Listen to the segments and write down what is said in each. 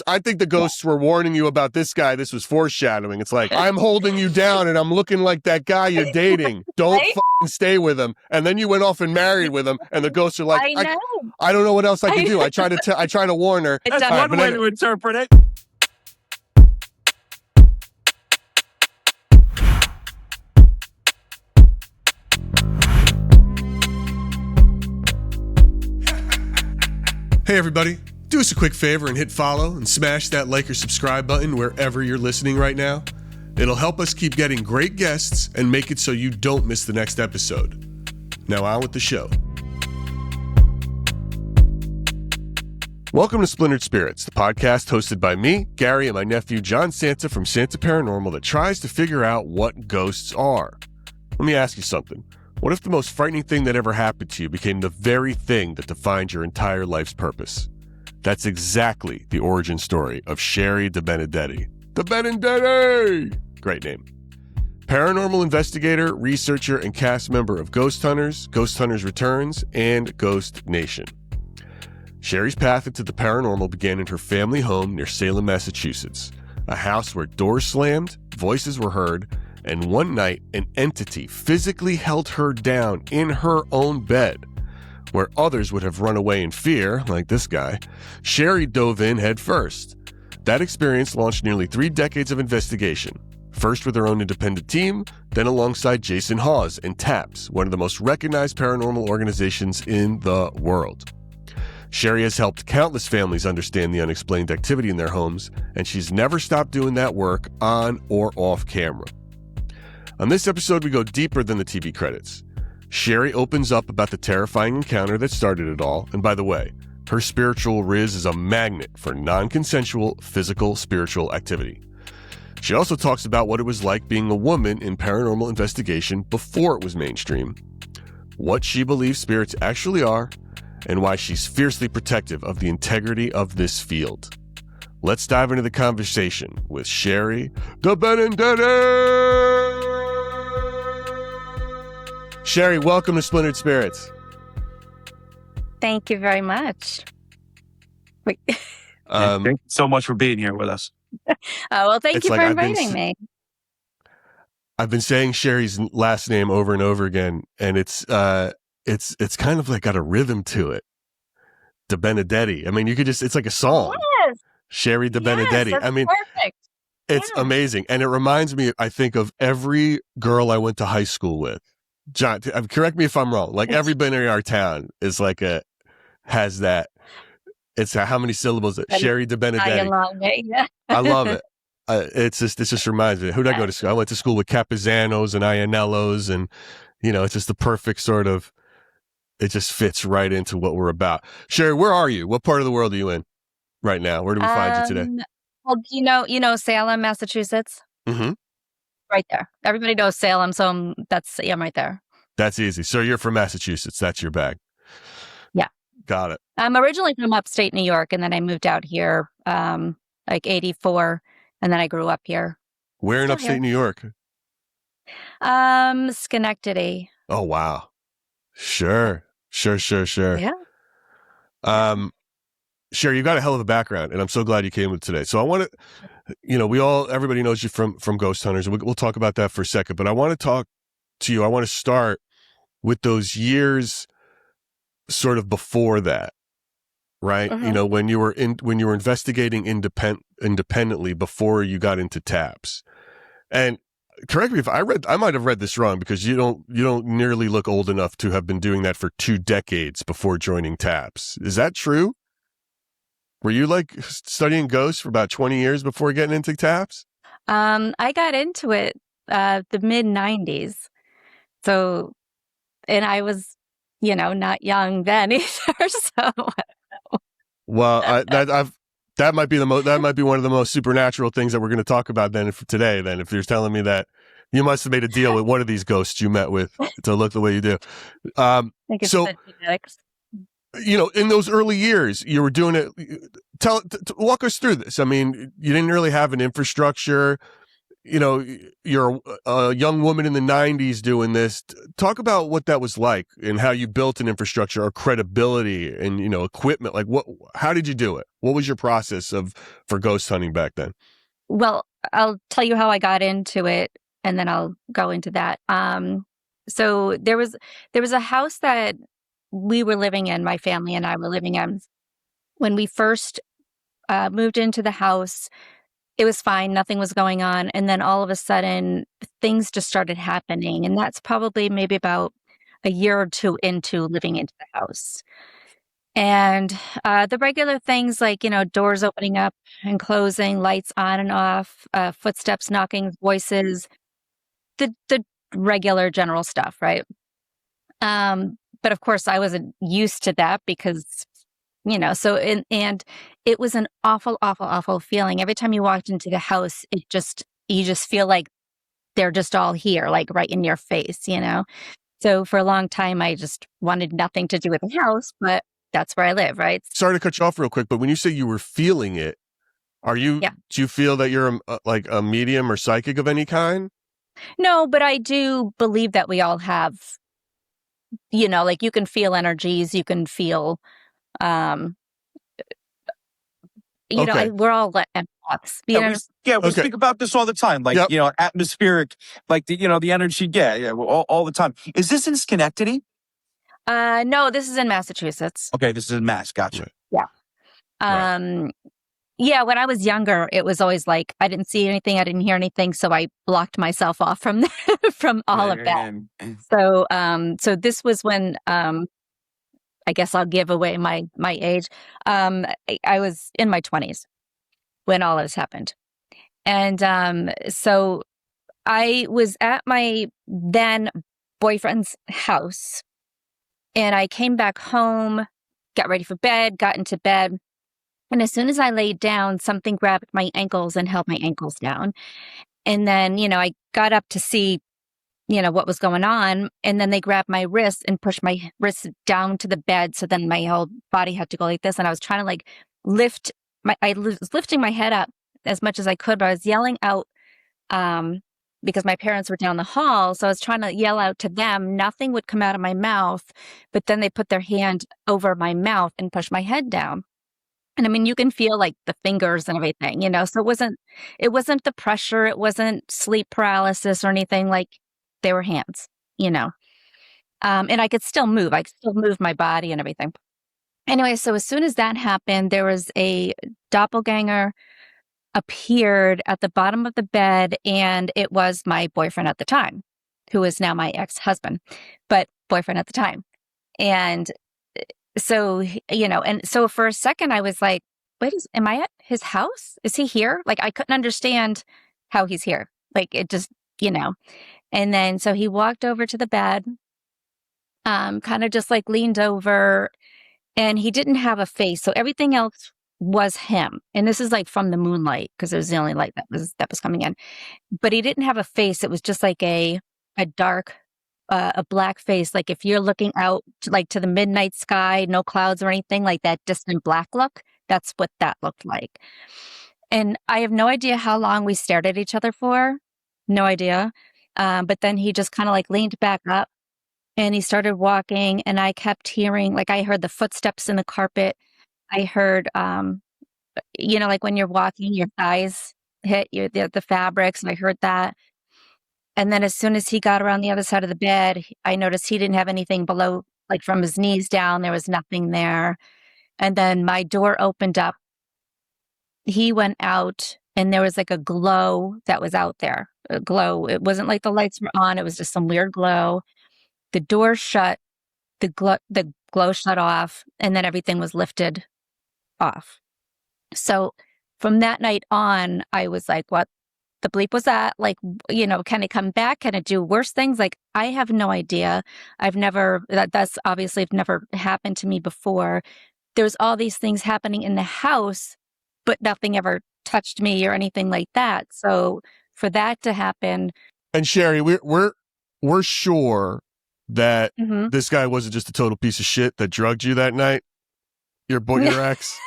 I think the ghosts were warning you about this guy. This was foreshadowing. It's like, I'm holding you down and I'm looking like that guy you're dating. Don't fucking stay with him. And then you went off and married with him. And the ghosts are like, I don't know what else I can do. I try to warn her. That's one way to interpret it. Hey everybody, do us a quick favor and hit follow and smash that like or subscribe button wherever you're listening right now. It'll help us keep getting great guests and make it so you don't miss the next episode. Now on with the show. Welcome to Splintered Spirits, the podcast hosted by me, Gary, and my nephew John Santa from Santa Paranormal that tries to figure out what ghosts are. Let me ask you something. What if the most frightening thing that ever happened to you became the very thing that defined your entire life's purpose? That's exactly the origin story of Shari DeBenedetti. DeBenedetti! Great name. Paranormal investigator, researcher, and cast member of Ghost Hunters, Ghost Hunters Returns, and Ghost Nation. Shari's path into the paranormal began in her family home near Salem, Massachusetts, a house where doors slammed, voices were heard, and one night, an entity physically held her down in her own bed. Where others would have run away in fear, like this guy, Shari dove in head first. That experience launched nearly 3 decades of investigation, first with her own independent team, then alongside Jason Hawes and TAPS, one of the most recognized paranormal organizations in the world. Shari has helped countless families understand the unexplained activity in their homes, and she's never stopped doing that work on or off camera. On this episode, we go deeper than the TV credits. Shari opens up about the terrifying encounter that started it all, and by the way, her spiritual riz is a magnet for non-consensual physical spiritual activity. She also talks about what it was like being a woman in paranormal investigation before it was mainstream, what she believes spirits actually are, and why she's fiercely protective of the integrity of this field. Let's dive into the conversation with Shari DeBenedetti! Shari, welcome to Splintered Spirits. Thank you very much. Thank you so much for being here with us. Well, thank you for inviting me. I've been saying Shari's last name over and over again, and it's kind of like got a rhythm to it. DeBenedetti. I mean, you could just, it's like a song. Yes. Shari DeBenedetti. Yes, I mean, perfect. It's amazing. And it reminds me, I think, of every girl I went to high school with. John, correct me if I'm wrong. Like everybody in our town is like has that. It's how many syllables? Shari DeBenedetti. Yeah. I love it. It just reminds me. Who did I go to school? I went to school with Capizanos and Ianellos, and it's just the perfect sort of. It just fits right into what we're about. Shari, where are you? What part of the world are you in right now? Where do we find you today? Well, Salem, Massachusetts. Mm-hmm. Right there. Everybody knows Salem, so I'm right there. That's easy. So you're from Massachusetts. That's your bag. Yeah. Got it. I'm originally from upstate New York, and then I moved out here like 84, and then I grew up here. Where in upstate New York? Schenectady. Oh, wow. Sure. Yeah. Shari, you've got a hell of a background, and I'm so glad you came with today. So I want to, everybody knows you from Ghost Hunters. We'll talk about that for a second, but I want to talk to you. I want to start with those years sort of before that, right? Mm-hmm. When you were investigating independently before you got into TAPS. And correct me if I might have read this wrong, because you don't nearly look old enough to have been doing that for 2 decades before joining TAPS. Is that true? Were you like studying ghosts for about 20 years before getting into TAPS? I got into it the mid 90s. So, and I was, not young then either. So, well, that might be one of the most supernatural things that we're going to talk about today. Then, if you're telling me that you must have made a deal with one of these ghosts you met with to look the way you do. I think it's genetics. In those early years, you were doing it. Walk us through this. I mean, you didn't really have an infrastructure. you're a young woman in the 90s doing this. Talk about what that was like and how you built an infrastructure or credibility and, equipment. Like how did you do it? What was your process for ghost hunting back then? Well, I'll tell you how I got into it and then I'll go into that. So there was a house that we were living in, my family and I were living in. When we first moved into the house, it was fine. Nothing was going on. And then all of a sudden, things just started happening. And that's probably maybe about a year or two into living into the house. And the regular things like, doors opening up and closing, lights on and off, footsteps, knocking, voices, the regular general stuff, right? But of course, I wasn't used to that because and it was an awful, awful, awful feeling. Every time you walked into the house, you just feel like they're just all here, like right in your face, So for a long time, I just wanted nothing to do with the house, but that's where I live, right? Sorry to cut you off real quick, but when you say you were feeling it, do you feel that you're like a medium or psychic of any kind? No, but I do believe that we all have, like you can feel energies, you can feel Okay. we're all empaths. We speak about this all the time, like atmospheric, like the energy. All the time. Is this in Schenectady? No, this is in Massachusetts. Okay, this is in Mass. Gotcha. Yeah. Yeah. When I was younger, it was always like I didn't see anything, I didn't hear anything, so I blocked myself off from from all of that. So this was when I guess I'll give away my age. I was in my 20s when all this happened. And so I was at my then boyfriend's house and I came back home, got ready for bed, got into bed. And as soon as I laid down, something grabbed my ankles and held my ankles down. And then, I got up to see what was going on. And then they grabbed my wrist and pushed my wrist down to the bed. So then my whole body had to go like this. And I was trying to I was lifting my head up as much as I could, but I was yelling out because my parents were down the hall. So I was trying to yell out to them. Nothing would come out of my mouth. But then they put their hand over my mouth and pushed my head down. And I mean, you can feel like the fingers and everything, so it wasn't the pressure. It wasn't sleep paralysis or anything. Like, they were hands, and I could still move. I could still move my body and everything. Anyway, so as soon as that happened, there was a doppelgänger appeared at the bottom of the bed, and it was my boyfriend at the time, who is now my ex-husband, but boyfriend at the time. And so, and so for a second I was like, wait, am I at his house? Is he here? Like, I couldn't understand how he's here. Like, it just, And then, so he walked over to the bed, kind of just like leaned over, and he didn't have a face. So everything else was him. And this is like from the moonlight, because it was the only light that was coming in. But he didn't have a face. It was just like a dark, a black face. Like if you're looking out to the midnight sky, no clouds or anything, like that distant black look, that's what that looked like. And I have no idea how long we stared at each other for. No idea. But then he just kind of like leaned back up and he started walking, and I kept hearing, like, I heard the footsteps in the carpet. I heard, like when you're walking, your thighs hit the fabrics, and I heard that. And then as soon as he got around the other side of the bed, I noticed he didn't have anything below, like from his knees down, there was nothing there. And then my door opened up. He went out, and there was like a glow that was out there. A glow. It wasn't like the lights were on. It was just some weird glow. The door shut. The glow shut off, and then everything was lifted off. So from that night on, I was like, what the bleep was that? Like, can it come back? Can it do worse things? Like, I have no idea. That's obviously never happened to me before. There's all these things happening in the house, but nothing ever touched me or anything like that. So for that to happen. And Shari, we're sure that this guy wasn't just a total piece of shit that drugged you that night. Your ex.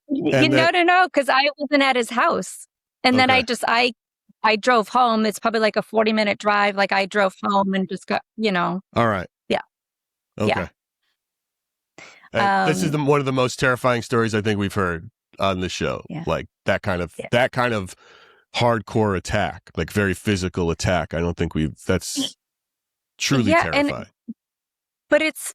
No, because I wasn't at his house. And then I I drove home. It's probably like a 40-minute drive. Like I drove home and just got, All right. Yeah. Okay. Yeah. This is one of the most terrifying stories I think we've heard on the show. Yeah. Like that kind of hardcore attack, like very physical attack. I don't think that's truly terrifying. But it's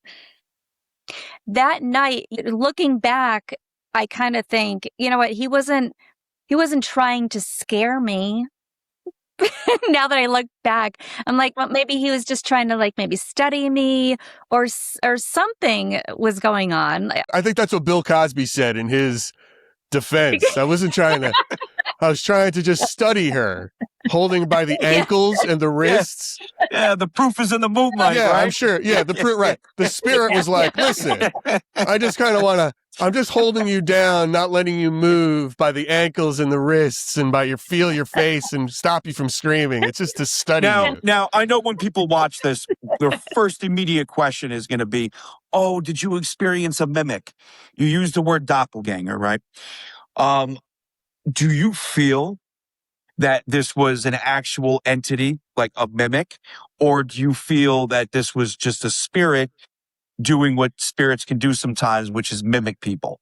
that night, looking back, I kind of think, you know what, he wasn't trying to scare me. Now that I look back, I'm like, well, maybe he was just trying to like maybe study me or something was going on. I think that's what Bill Cosby said in his defense. I was trying to just study her, holding by the ankles and the wrists. Yeah, the proof is in the moonlight, yeah, right? I'm sure. Yeah, the proof, right. The spirit was like, listen, I just kind of I'm just holding you down, not letting you move by the ankles and the wrists and feel your face and stop you from screaming. It's just to study you. Now, I know when people watch this, their first immediate question is going to be, oh, did you experience a mimic? You used the word doppelganger, right? Do you feel that this was an actual entity, like a mimic? Or do you feel that this was just a spirit doing what spirits can do sometimes, which is mimic people?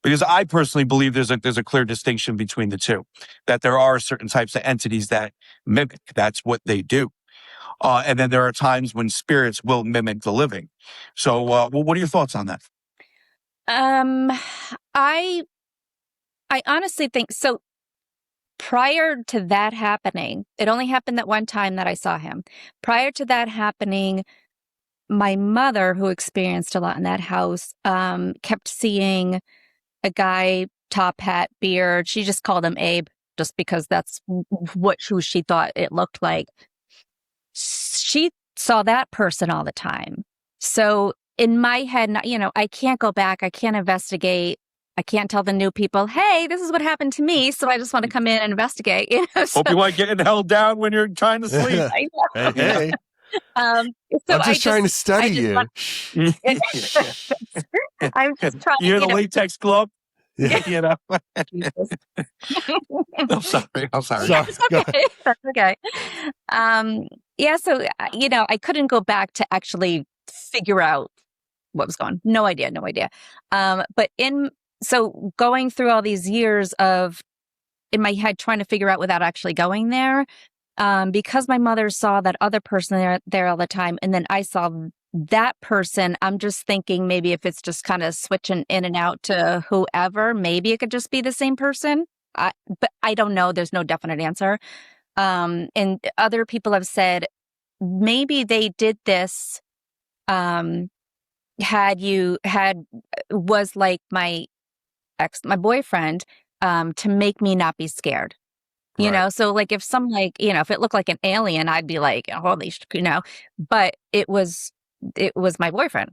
Because I personally believe there's a clear distinction between the two, that there are certain types of entities that mimic. That's what they do. And then there are times when spirits will mimic the living. So what are your thoughts on that? I honestly think so. Prior to that happening, it only happened that one time that I saw him. Prior to that happening, my mother, who experienced a lot in that house, kept seeing a guy, top hat, beard. She just called him Abe, just because that's who she thought it looked like. She saw that person all the time. So in my head, I can't go back. I can't investigate. I can't tell the new people, hey, this is what happened to me. So I just want to come in and investigate. Hope you like getting held down when you're trying to sleep. I know. Hey. So I'm just trying to study you. I'm just trying. You hear the latex glove? Yeah. I'm sorry. That's okay. That's okay. Yeah. So I couldn't go back to actually figure out what was going on. No idea. But so going through all these years of in my head trying to figure out without actually going there. Because my mother saw that other person there all the time, and then I saw that person, I'm just thinking maybe if it's just kind of switching in and out to whoever, maybe it could just be the same person. But I don't know. There's no definite answer. And other people have said maybe they did this. Was like my boyfriend, to make me not be scared. So like if if it looked like an alien, I'd be like, holy, but it was my boyfriend.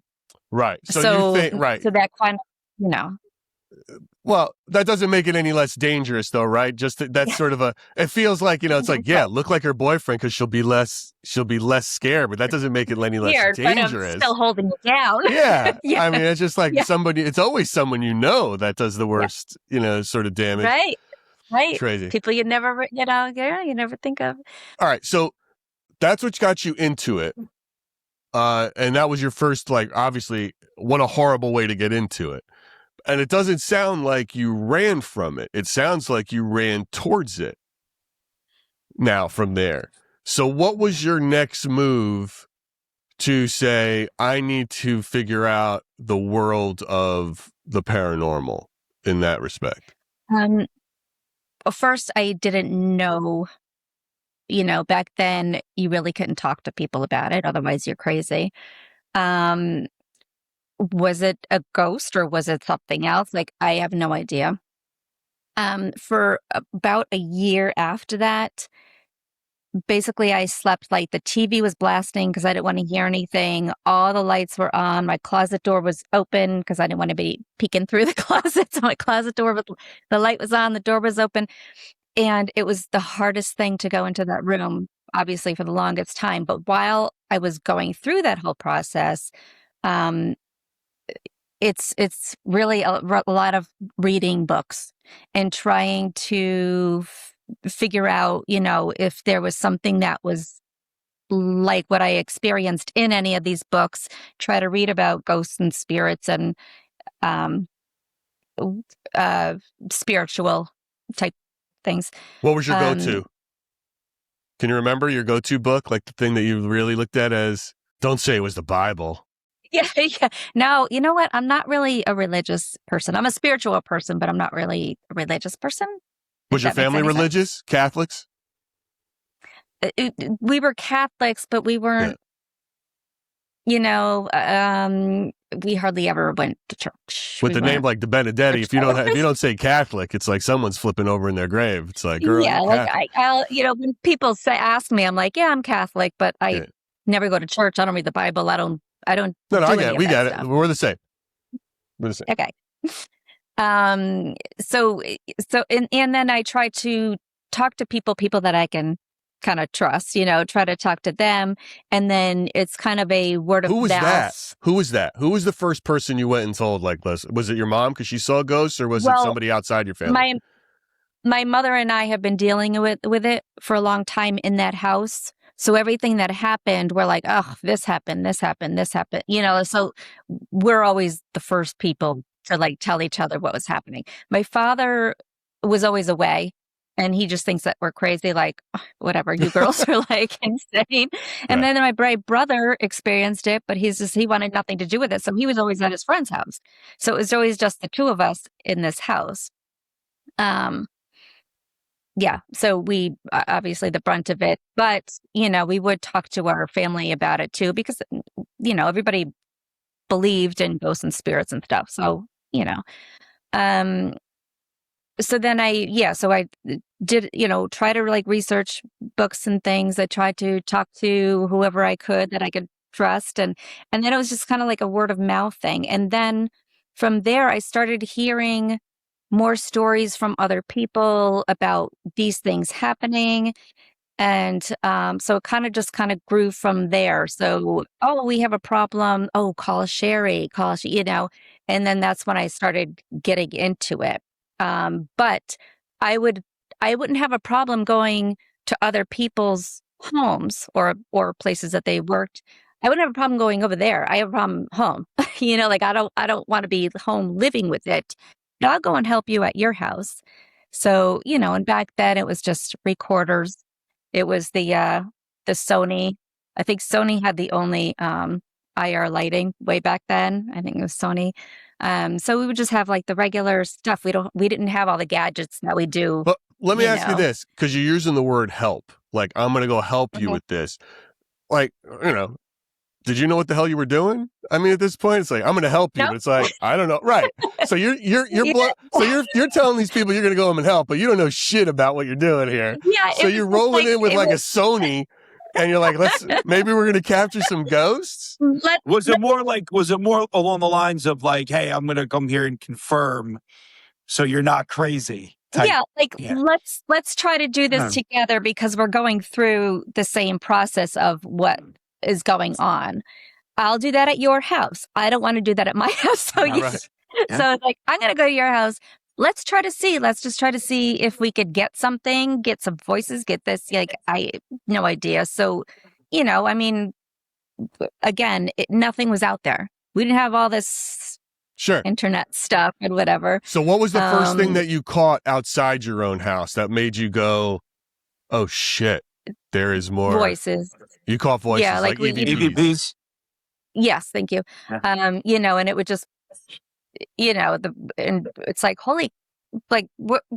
Right. So you think, right. So that kind of, Well, that doesn't make it any less dangerous though, right? Just that's sort of it feels like, it's like, yeah, look like her boyfriend because she'll be less scared, but that doesn't make it any less dangerous. But I'm still holding it down. Yeah. Yeah. I mean, it's just like somebody, it's always someone that does the worst, sort of damage. Right. Crazy. People you never, you never think of. All right. So that's what got you into it. And that was your first, obviously, what a horrible way to get into it. And it doesn't sound like you ran from it. It sounds like you ran towards it now from there. So what was your next move to say, I need to figure out the world of the paranormal in that respect? Well, first, I didn't know, back then you really couldn't talk to people about it. Otherwise, you're crazy. Was it a ghost or was it something else? I have no idea. For about a year after that, basically I slept the TV was blasting because I didn't want to hear anything. All the lights were on. My closet door was open because I didn't want to be peeking through the closet. So my closet door, the light was on, the door was open. And it was the hardest thing to go into that room, obviously, for the longest time. But while I was going through that whole process, it's really a lot of reading books and trying to figure out, if there was something that was like what I experienced in any of these books, try to read about ghosts and spirits and um, spiritual type things. What was your go-to? Can you remember your go-to book? Like the thing that you really looked at as, don't say it was the Bible. Yeah. No, you know what? I'm not really a religious person. I'm a spiritual person, but I'm not really a religious person. Was your family religious? Catholics? We were Catholics, but we weren't, we hardly ever went to church. With a name like DeBenedetti, if you don't say Catholic, it's like someone's flipping over in their grave. It's like, girl, yeah, like I'll, when people ask me, I'm like, yeah, I'm Catholic, but I never go to church. I don't read the Bible. I don't. No, I get it. We get it. We're the same. Okay. So, and then I try to talk to people that I can kind of trust, try to talk to them. And then it's kind of a word of mouth. Who was that? Who was the first person you went and told, like, was it your mom because she saw ghosts, or was it somebody outside your family? My mother and I have been dealing with it for a long time in that house. So everything that happened, we're like, oh, this happened. So we're always the first people to like tell each other what was happening. My father was always away, and he just thinks that we're crazy, like, whatever, you girls are like insane. And then my brother experienced it, but he wanted nothing to do with it. So he was always at his friend's house. So it was always just the two of us in this house. Yeah, so we obviously the brunt of it, but we would talk to our family about it too, because everybody believed in ghosts and spirits and stuff. So so then I did try to like research books and things. I tried to talk to whoever I could that I could trust, and then it was just kind of like a word of mouth thing. And then from there, I started hearing more stories from other people about these things happening. And so it kind of grew from there. So, we have a problem. Oh, call Shari, and then that's when I started getting into it. But I wouldn't have a problem going to other people's homes or places that they worked. I wouldn't have a problem going over there. I have a problem home. Like I don't want to be home living with it. But I'll go and help you at your house. So, and back then it was just recorders. It was the Sony. I think Sony had the only IR lighting way back then. I think it was Sony. So we would just have like the regular stuff. We didn't have all the gadgets that we do. But let me ask you this, because you're using the word help. Like, I'm going to go help you with this. Like, did you know what the hell you were doing? I mean, at this point, it's like, I'm going to help you, but it's like, I don't know. Right. So you're telling these people you're going to go home and help, but you don't know shit about what you're doing here. Yeah. So you're rolling in with like a Sony, and you're like, maybe we're going to capture some ghosts. Was it more along the lines of like, hey, I'm going to come here and confirm, so you're not crazy? Let's try to do this together, because we're going through the same process of what is going on. I'll do that at your house. I don't want to do that at my house. So so it's like, I'm going to go to your house. Let's just try to see if we could get some voices, get this. Like, I no idea. So, I mean, again, nothing was out there. We didn't have all this internet stuff and whatever. So what was the first thing that you caught outside your own house that made you go, oh shit, there is more? Voices. You caught voices, like EVPs. Yes, thank you. Yeah. And it would just, and it's like, holy, like,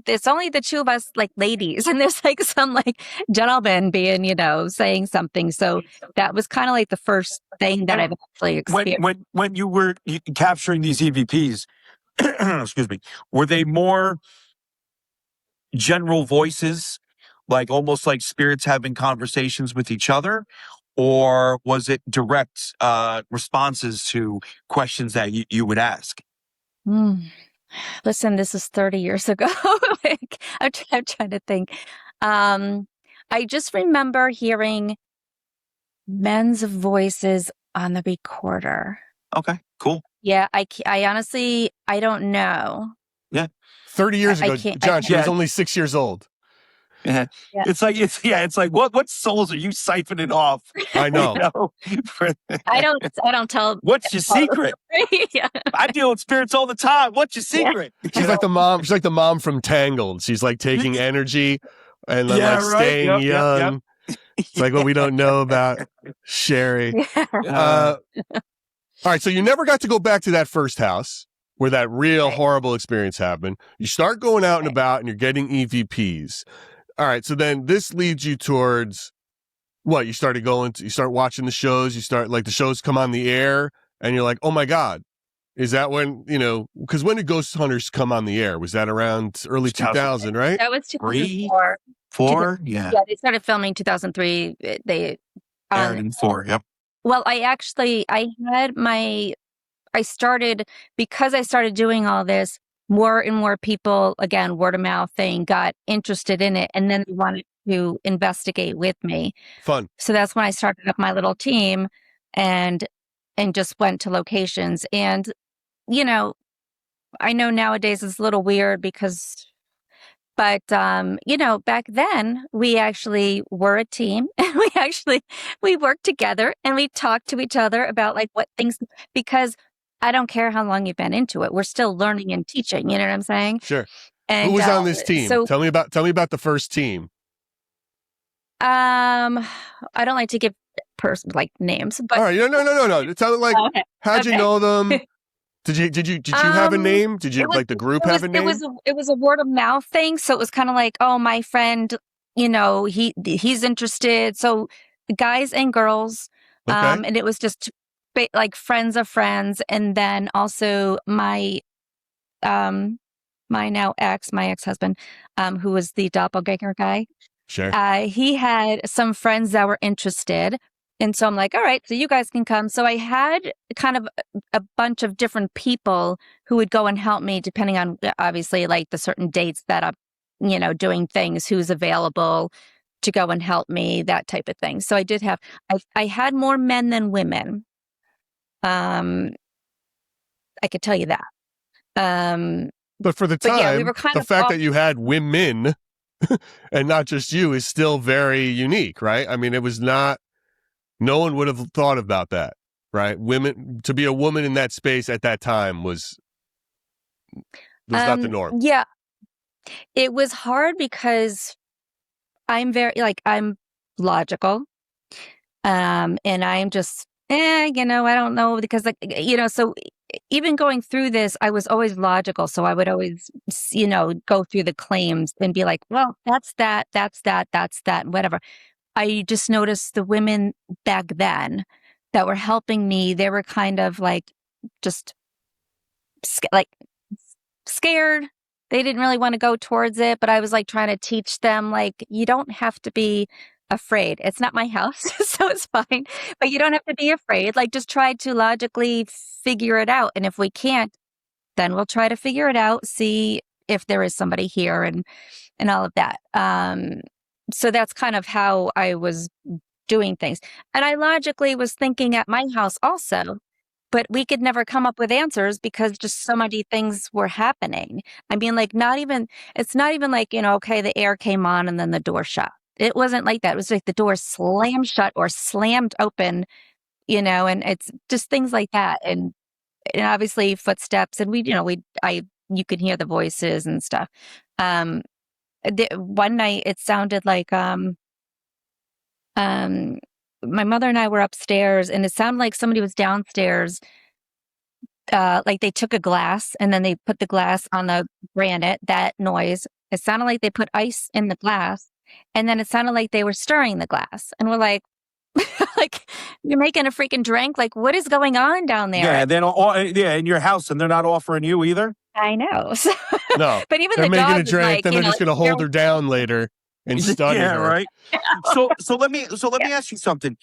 it's only the two of us, like, ladies, and there's like some like gentleman being, saying something. So that was kind of like the first thing that I've actually experienced. When you were capturing these EVPs, excuse me, were they more general voices, like almost like spirits having conversations with each other? Or was it direct responses to questions that you would ask? Listen, this is 30 years ago. I'm trying to think. I just remember hearing men's voices on the recorder. Okay, cool. Yeah, I honestly, I don't know. Yeah. 30 years ago, John, she was only 6 years old. Yeah. Yeah. It's like what souls are you siphoning off? I know. I don't tell. What's your secret? Yeah. I deal with spirits all the time. What's your secret? She's like the mom. She's like the mom from Tangled. She's like taking energy and then like staying young. It's like what we don't know about Shari. All right, so you never got to go back to that first house where that real horrible experience happened. You start going out and about and you're getting EVPs. All right, so then this leads you towards what? You start watching the shows, you start like the shows come on the air and you're like, "Oh my God." Is that when, because when did Ghost Hunters come on the air? Was that around early 2000, right? That was 2004. 4? Yeah. Yeah, they started filming 2003. They aired in 4, yep. Well, I started, because I started doing all this, more and more people, again, word of mouth thing, got interested in it. And then they wanted to investigate with me. Fun. So that's when I started up my little team and just went to locations. And, I know nowadays it's a little weird but back then we actually were a team and we worked together and we talked to each other about like what things, because I don't care how long you've been into it. We're still learning and teaching. You know what I'm saying? Sure. And who was on this team? So, tell me about the first team. I don't like to give names, but all right, no. Tell me how'd you know them? Did you have a name? Did you the group have a name? It was a word of mouth thing. So it was kind of like, oh, my friend, he's interested. So guys and girls, and it was just like friends of friends. And then also my ex-husband, who was the doppelgänger guy. Sure. He had some friends that were interested. And so I'm like, all right, so you guys can come. So I had kind of a bunch of different people who would go and help me, depending on obviously like the certain dates that I'm, doing things, who's available to go and help me, that type of thing. So I had more men than women. I could tell you that. But for the time, we were kind the of fact that you had women and not just you is still very unique, right? I mean, it was not. No one would have thought about that, right? To be a woman in that space at that time was not the norm. Yeah. It was hard because I'm I'm logical. And I'm just, I don't know, because so even going through this, I was always logical. So I would always, go through the claims and be like, well, that's that, whatever. I just noticed the women back then that were helping me, they were kind of like just scared. They didn't really want to go towards it, but I was like trying to teach them, like, you don't have to be afraid. It's not my house, so it's fine, but you don't have to be afraid. Like, just try to logically figure it out. And if we can't, then we'll try to figure it out, see if there is somebody here and all of that. So that's kind of how I was doing things. And I logically was thinking at my house also, but we could never come up with answers because just so many things were happening. I mean, like, it's not even like, okay, the air came on and then the door shut. It wasn't like that. It was like the door slammed shut or slammed open, and it's just things like that. And obviously footsteps, and you can hear the voices and stuff. One night it sounded like my mother and I were upstairs, and it sounded like somebody was downstairs. Like they took a glass and then they put the glass on the granite. That noise. It sounded like they put ice in the glass, and then it sounded like they were stirring the glass. And we're like, like, you're making a freaking drink. Like, what is going on down there? Yeah, they don't. Yeah, in your house, and they're not offering you either. I know. No, but even they're the making dog a drink, like, then they're just going to hold her down later and study yeah, her. Right. So let me ask you something.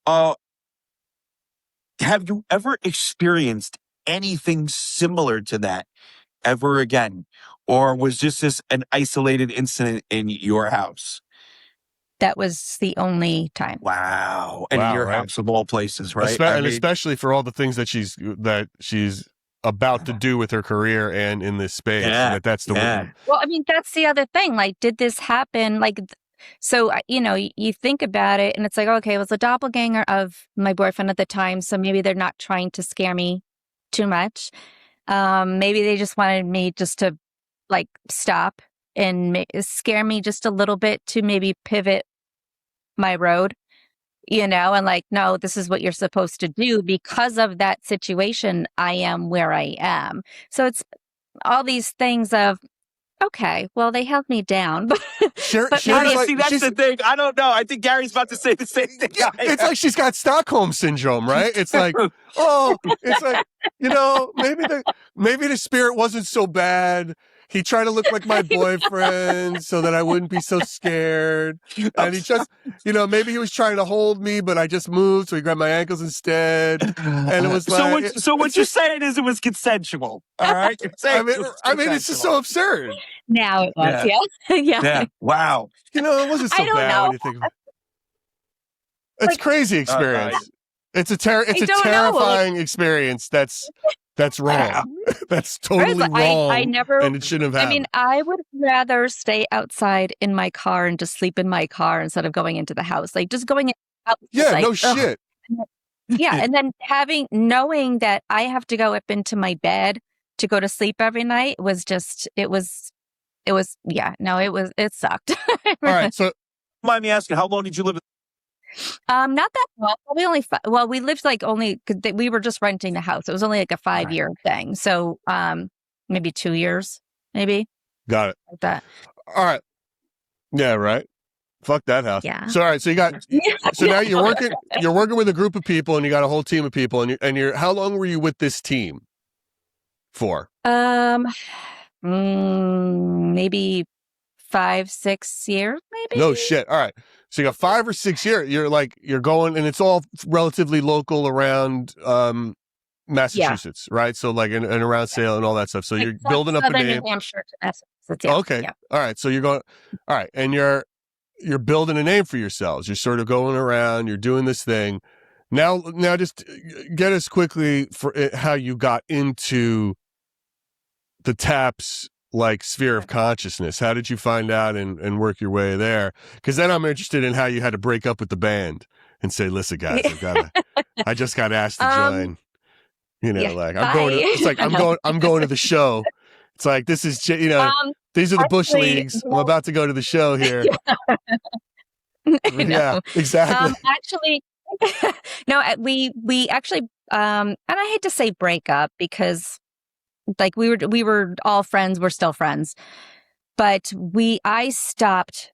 Have you ever experienced anything similar to that ever again, or was this an isolated incident in your house? That was the only time. Wow. And in your house of all places, right? And especially for all the things that she's about to do with her career and in this space. Yeah. That's the way. Well, I mean, that's the other thing. Like, did this happen? Like, so, you think about it and it's like, okay, it was a doppelganger of my boyfriend at the time. So maybe they're not trying to scare me too much. Maybe they just wanted me just to like stop and scare me just a little bit to maybe pivot my road, and like, no, this is what you're supposed to do. Because of that situation, I am where I am. So it's all these things of, okay, well, they held me down. But See, that's the thing. I don't know. I think Gary's about to say the same thing. Yeah, it's like she's got Stockholm syndrome, right? It's like, it's like, maybe the spirit wasn't so bad. He tried to look like my boyfriend so that I wouldn't be so scared. And he just, maybe he was trying to hold me, but I just moved, so he grabbed my ankles instead. And it was like... So what you're saying is it was consensual, all right? I mean, it's just so absurd. Now it was, yeah. Wow. It wasn't so bad when you think about it. It's crazy experience. It's a terrifying experience. That's wrong. That's totally wrong. I never, and it shouldn't have happened. I mean, I would rather stay outside in my car and just sleep in my car instead of going into the house. Like just going out. Yeah, like, no shit. Yeah, and then knowing that I have to go up into my bed to go to sleep every night was just, it sucked. All right, so mind me asking, how long did you live? Not that long. Probably only we lived like only because we were just renting the house. It was only like a 5-year thing. So maybe 2 years, maybe. Got it. Like that. All right. Yeah, right. Fuck that house. Yeah. So all right, so now you're working with a group of people and you got a whole team of people and you're how long were you with this team for? Maybe 5-6 years, maybe. No shit. All right. So you got 5 or 6 years. You're going, and it's all relatively local around Massachusetts, right? So like and around Salem and all that stuff. So you're building up a name. New Hampshire to Massachusetts. Yeah. Okay. Yeah. All right. So you're going. All right, and you're building a name for yourselves. You're sort of going around. You're doing this thing. Now, just get us quickly for how you got into the TAPS like sphere of consciousness. How did you find out and work your way there? Because then I'm interested in how you had to break up with the band and say, "Listen, guys, I just got asked to join." I'm going to the show. It's like this is these are the bush leagues. I'm about to go to the show here. Yeah, exactly. Actually, no, we actually, and I hate to say break up because. Like we were all friends. We're still friends, but I stopped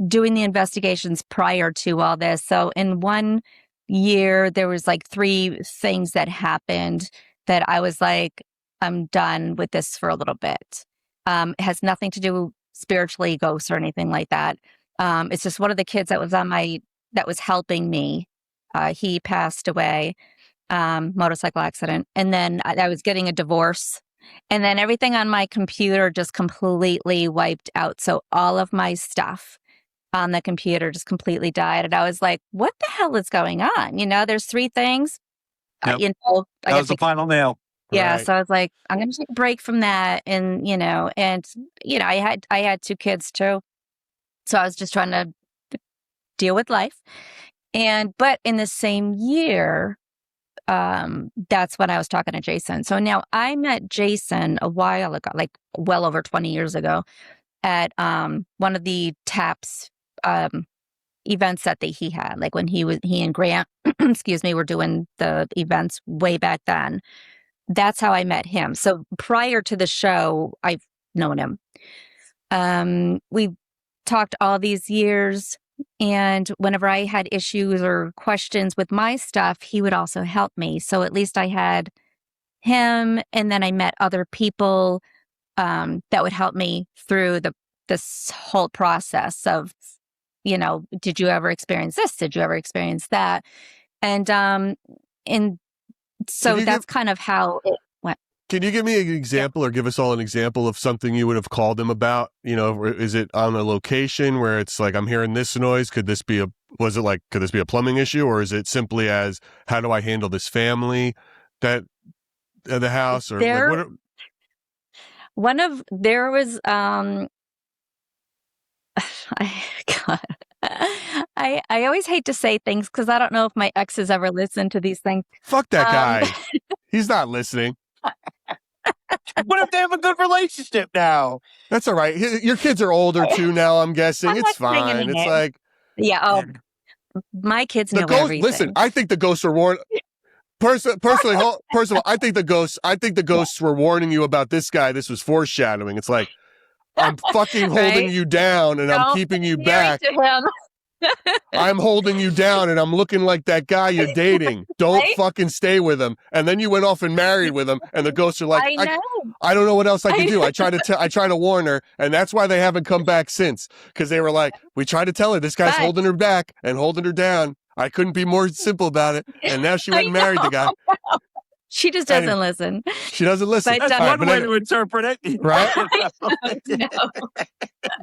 doing the investigations prior to all this. So in 1 year, there was like 3 things that happened that I was like, I'm done with this for a little bit. It has nothing to do spiritually, ghosts or anything like that. It's just one of the kids that was helping me. He passed away, motorcycle accident, and then I was getting a divorce. And then everything on my computer just completely wiped out. So all of my stuff on the computer just completely died. And I was like, what the hell is going on? There's 3 things. Yep. That was the final nail. Yeah. Right. So I was like, I'm going to take a break from that. And, I had 2 kids too. So I was just trying to deal with life. But in the same year, that's when I was talking to Jason. So now I met Jason a while ago, like well over 20 years ago at one of the TAPS events that he had, like when he and Grant, excuse me, were doing the events way back then. That's how I met him. So prior to the show, I've known him. We talked all these years. And whenever I had issues or questions with my stuff, he would also help me. So at least I had him. And then I met other people that would help me through this whole process of, did you ever experience this? Did you ever experience that? And so that's kind of how it went. Can you give me an example or give us all an example of something you would have called them about? Is it on a location where it's like, I'm hearing this noise? Could this be a plumbing issue? Or is it simply as, how do I handle this family that the house, or There- like there was God. I always hate to say things because I don't know if my exes ever listened to these things. Fuck that guy. He's not listening. What if they have a good relationship now? That's all right. Your kids are older too now, I'm guessing. I'm It's not saying fine. anything. It's like Yeah. Oh, my kids the know ghost. everything. Listen, I think the ghosts are warned. Personally, first of all, I think the ghosts were warning you about this guy. This was foreshadowing. It's like, I'm fucking holding Right? you down and I'm Don't keeping you be back. married to him. I'm holding you down and I'm looking like that guy you're dating. Don't Right? fucking stay with him. And then you went off and married with him, and the ghosts are like, I know. I don't know what else I can do. I try to warn her, and that's why they haven't come back since. Because they were like, we tried to tell her this guy's But- holding her back and holding her down. I couldn't be more simple about it. And now she went and married the guy. She just doesn't listen. She doesn't listen. But, That's All right, one but way anyway, to interpret it. right? No.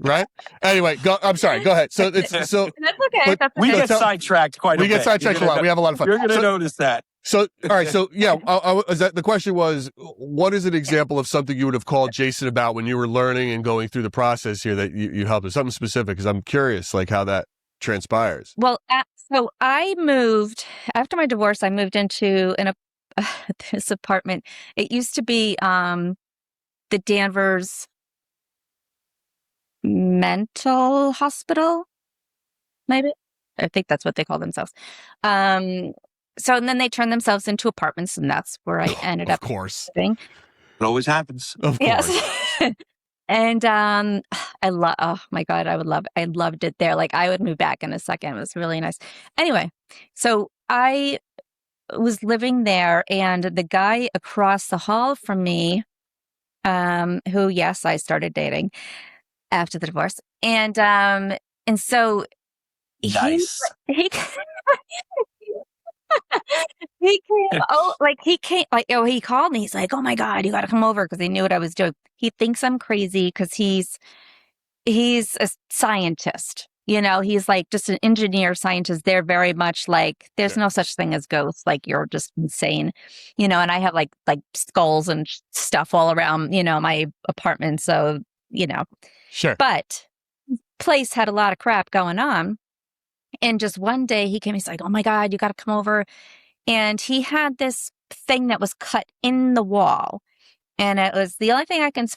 Right? Anyway, I'm sorry. Go ahead. So it's so That's okay. But That's We okay. get tell- sidetracked quite a we bit. get sidetracked a lot. We have a lot of fun. You're going to So- notice that. So, all right. So, yeah, the question was, what is an example of something you would have called Jason about when you were learning and going through the process here that you helped with? Something specific, because I'm curious, like how that transpires. Well, so I moved after my divorce. I moved into this apartment. It used to be the Danvers Mental Hospital, maybe. I think that's what they call themselves. So and then they turned themselves into apartments, and that's where I ended Of up course. living. It always happens. Of course. Yes. And oh my God, I loved it there. Like I would move back in a second. It was really nice. Anyway, so I was living there, and the guy across the hall from me, who, yes, I started dating after the divorce. And so Nice. he he called me. He's like, oh my God, you got to come over, because he knew what I was doing. He thinks I'm crazy because he's a scientist. You know, he's like just an engineer scientist. They're very much like, there's no such thing as ghosts. Like, you're just insane, you know. And I have like skulls and stuff all around, you know, my apartment. So, you know, Sure. but place had a lot of crap going on. And just one day he came, he's like, oh my God, you got to come over. And he had this thing that was cut in the wall. And it was the only thing I can,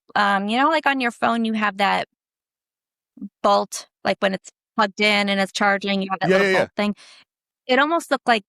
you know, like on your phone, you have that bolt, like when it's plugged in and it's charging, you have that little bolt thing. It almost looked like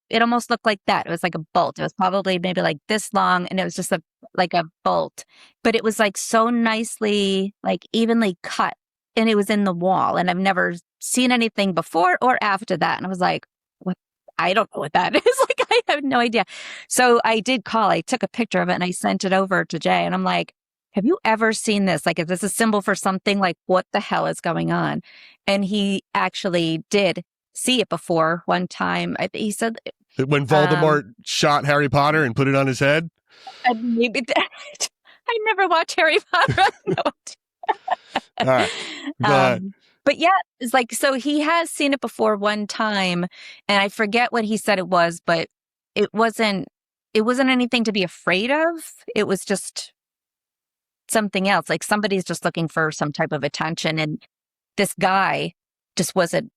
that. It was like a bolt. It was probably maybe like this long, and it was just like a bolt, but it was like so nicely, like evenly cut, and it was in the wall. And I've never seen anything before or after that. And I was like, what? I don't know what that is. Like, I have no idea. So I did call. I took a picture of it and I sent it over to Jay. And I'm like, have you ever seen this? Like, is this a symbol for something? Like, what the hell is going on? And he actually did see it before one time. He said, when Voldemort shot Harry Potter and put it on his head? Maybe that. I never watched Harry Potter. All right. Go ahead. But yeah, it's like, so he has seen it before one time, and I forget what he said it was, but it wasn't anything to be afraid of. It was just something else. Like, somebody's just looking for some type of attention, and this guy just wasn't.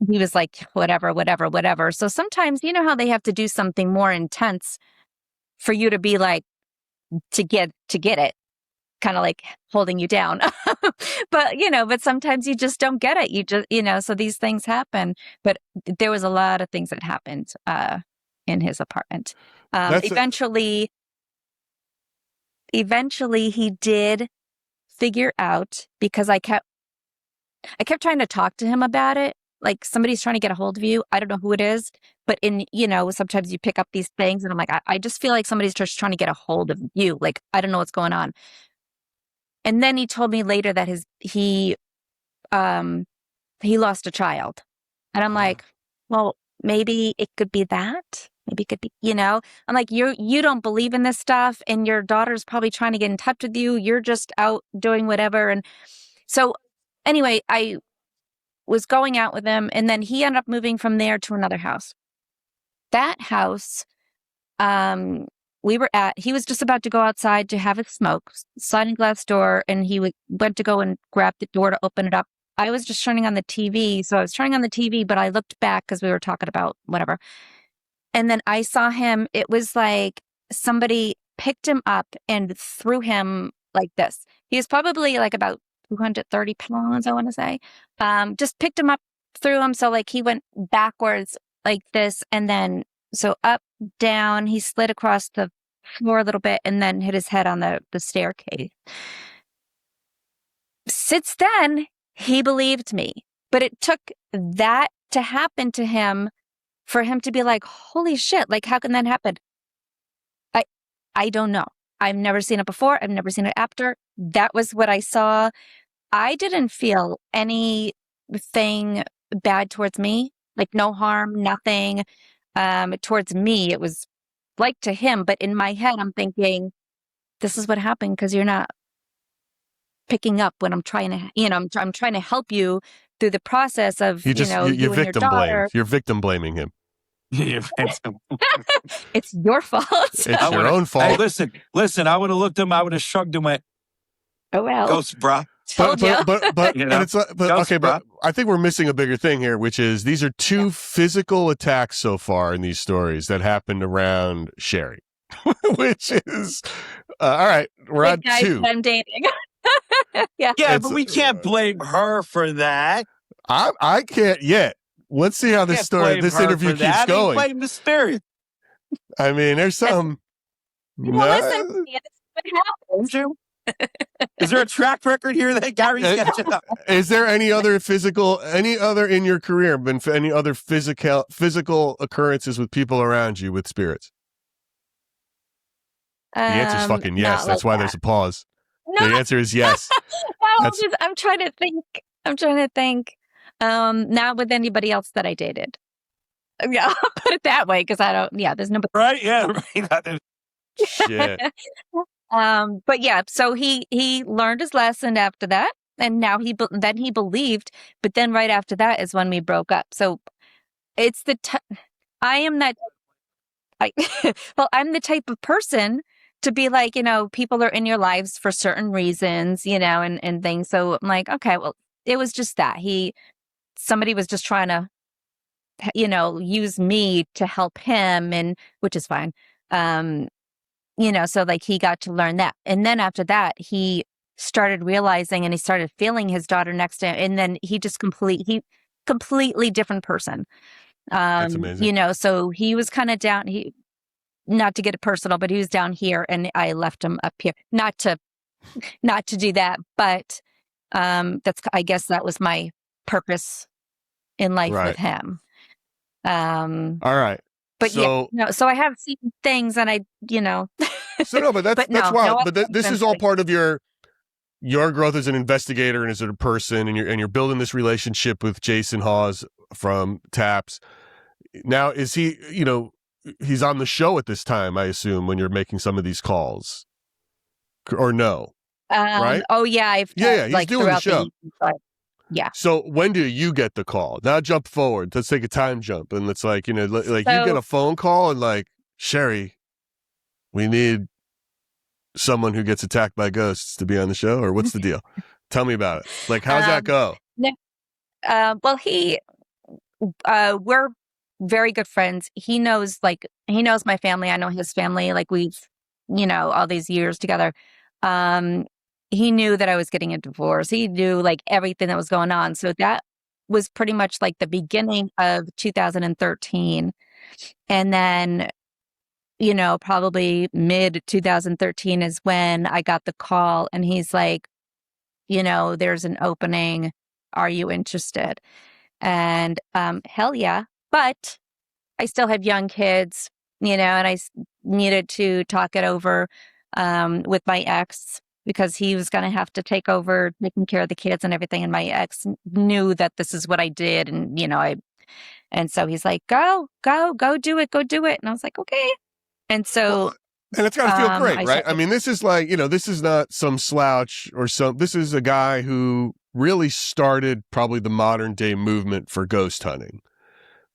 He was like, whatever. So sometimes, you know how they have to do something more intense for you to be like, to get it, kind of like holding you down. but sometimes you just don't get it. You just, so these things happen. But there was a lot of things that happened in his apartment. Eventually he did figure out, because I kept trying to talk to him about it. Like, somebody's trying to get a hold of you. I don't know who it is, but sometimes you pick up these things and I'm like, I just feel like somebody's just trying to get a hold of you. Like, I don't know what's going on. And then he told me later that he lost a child. And I'm like, well, maybe it could be that. Maybe it could be, I'm like, you don't believe in this stuff, and your daughter's probably trying to get in touch with you. You're just out doing whatever. And so anyway, I was going out with him, and then he ended up moving from there to another house. That house, he was just about to go outside to have a smoke, sliding glass door, and he went to go and grab the door to open it up. I was just turning on the TV. So I was turning on the TV, but I looked back because we were talking about whatever. And then I saw him. It was like somebody picked him up and threw him like this. He was probably like about 230 pounds, I want to say. Just picked him up, threw him. So like he went backwards like this. And then so up, down, he slid across the floor a little bit and then hit his head on the staircase. Since then, he believed me. But it took that to happen to him for him to be like, holy shit, like, how can that happen? I don't know. I've never seen it before. I've never seen it after. That was what I saw. I didn't feel anything bad towards me, like no harm, nothing towards me. It was like to him. But in my head, I'm thinking, this is what happened because you're not picking up when I'm trying to, I'm trying to help you through the process of, you and victim your blame. You're victim blaming him. It's your fault. It's your own fault. Hey, listen, I would have looked at him, I would have shrugged and went, oh, well. Ghost, brah. Told you. But You know? it's okay, but I think we're missing a bigger thing here, which is these are two physical attacks so far in these stories that happened around Shari, which is all right. We're on guys 2. I'm dating. Yeah, But we can't blame her for that. I can't yet. Let's see how this interview keeps going. Blame the spirit. I mean, there's some. Listen to me. This is what happens. Is there a track record here that Gary's catching up? Is there any other in your career been any other physical occurrences with people around you with spirits? The answer is fucking yes. That's why there's a pause. No. The answer is yes. I'm trying to think. Not with anybody else that I dated. Yeah, I'll put it that way because I don't. Yeah, there's nobody. Right? Yeah. Right. Shit. But yeah, so he learned his lesson after that, and now then he believed. But then right after that is when we broke up. So it's I am that. I'm the type of person to be like, people are in your lives for certain reasons, and things. So I'm like, okay, well, it was just that somebody was just trying to, use me to help him, and which is fine. So like he got to learn that. And then after that, he started realizing and he started feeling his daughter next to him. And then he just completely different person. That's amazing. So he was kind of down. Not to get it personal, but he was down here and I left him up here. Not to do that, but I guess that was my purpose in life with him. All right. But so I have seen things and I. So no, but that's wild. But this is all part of your growth as an investigator and as a person, and you're building this relationship with Jason Hawes from TAPS. Now, is he? He's on the show at this time, I assume, when you're making some of these calls, or no? Right? Oh yeah, he's doing the show. Yeah. So when do you get the call? Now jump forward. Let's take a time jump, and it's like you get a phone call and like, Shari, we need someone who gets attacked by ghosts to be on the show, or what's the deal? Tell me about it. Like, how's that go? Well, we're very good friends. He knows my family. I know his family. Like we've, all these years together. He knew that I was getting a divorce. He knew like everything that was going on. So that was pretty much like the beginning of 2013. And then, probably mid 2013 is when I got the call and he's like, there's an opening. Are you interested? And hell yeah. But I still have young kids, and I needed to talk it over with my ex because he was going to have to take over taking care of the kids and everything. And my ex knew that this is what I did. And, and so he's like, go do it. And I was like, okay. And so. And it's got to feel great, right? I mean, this is like, this is not some slouch this is a guy who really started probably the modern day movement for ghost hunting.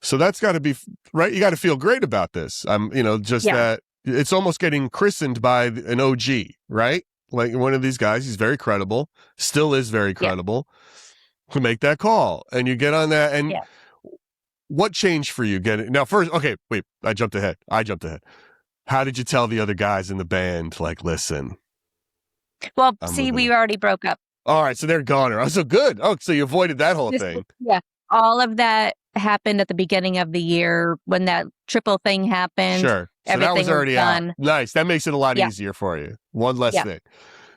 So that's got to be right. You got to feel great about this. That it's almost getting christened by an OG, right? Like one of these guys, he's very credible, still is very credible, to make that call. And you get on that. And what changed for you? Now, first, okay, wait, I jumped ahead. How did you tell the other guys in the band, like, listen? Well, we already broke up. All right, so they're gone. Oh, so good. Oh, so you avoided that whole thing. Yeah. All of that happened at the beginning of the year when that triple thing happened. Sure. So that was already done. Out. Nice. That makes it a lot easier for you. One less thing.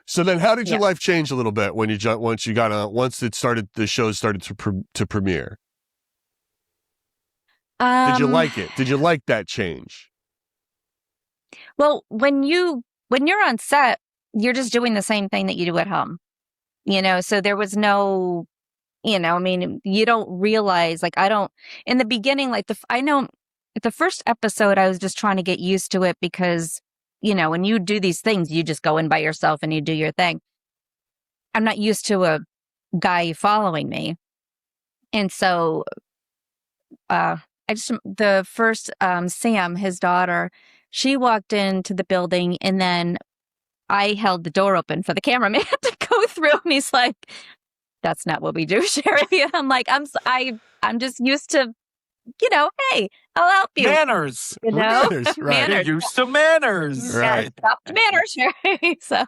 So then how did your life change a little bit when once the show started to premiere? Did you like it? Did you like that change? Well, when you're on set, you're just doing the same thing that you do at home. So there was no, you don't realize, like, in the beginning, like I know at the first episode, I was just trying to get used to it because, when you do these things, you just go in by yourself and you do your thing. I'm not used to a guy following me. And so, the first, Sam, his daughter, she walked into the building and then I held the door open for the cameraman to go through, and he's like, "That's not what we do, Shari." I'm like, I'm just used to, hey, I'll help you. Manners. Manners, right. Manners. You're used to manners. Right. Stop the manners, Shari. So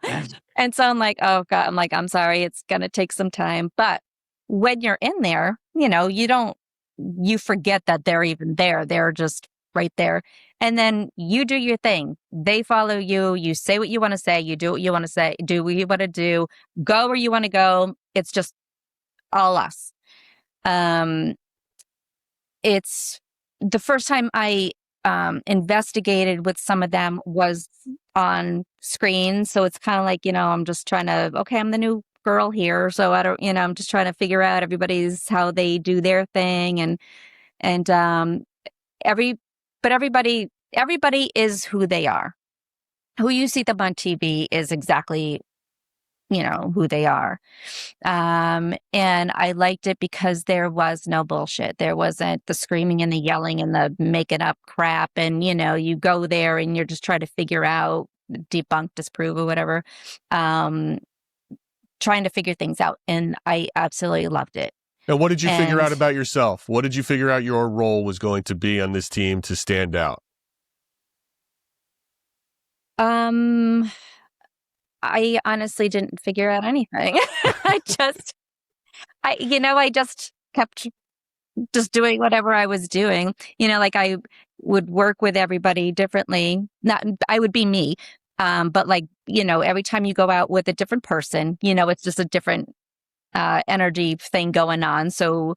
I'm like, oh God, I'm sorry, it's gonna take some time. But when you're in there, you forget that they're even there. They're just right there. And then you do your thing. They follow you. You say what you want to say. You do what you want to say. Do what you want to do. Go where you want to go. It's just all us. It's the first time I investigated with some of them was on screen. So it's kind of like, I'm just trying to, I'm the new girl here. So I don't, I'm just trying to figure out how they do their thing. And everybody is who they are. Who you see them on TV is exactly, who they are. And I liked it because there was no bullshit. There wasn't the screaming and the yelling and the making up crap. And, you go there and you're just trying to figure out, debunk, disprove, or whatever, trying to figure things out. And I absolutely loved it. Now, what did you figure out about yourself? What did you figure out your role was going to be on this team to stand out? I honestly didn't figure out anything. I just kept just doing whatever I was doing. Like I would work with everybody differently. I would be me. But every time you go out with a different person, it's just a different energy thing going on. So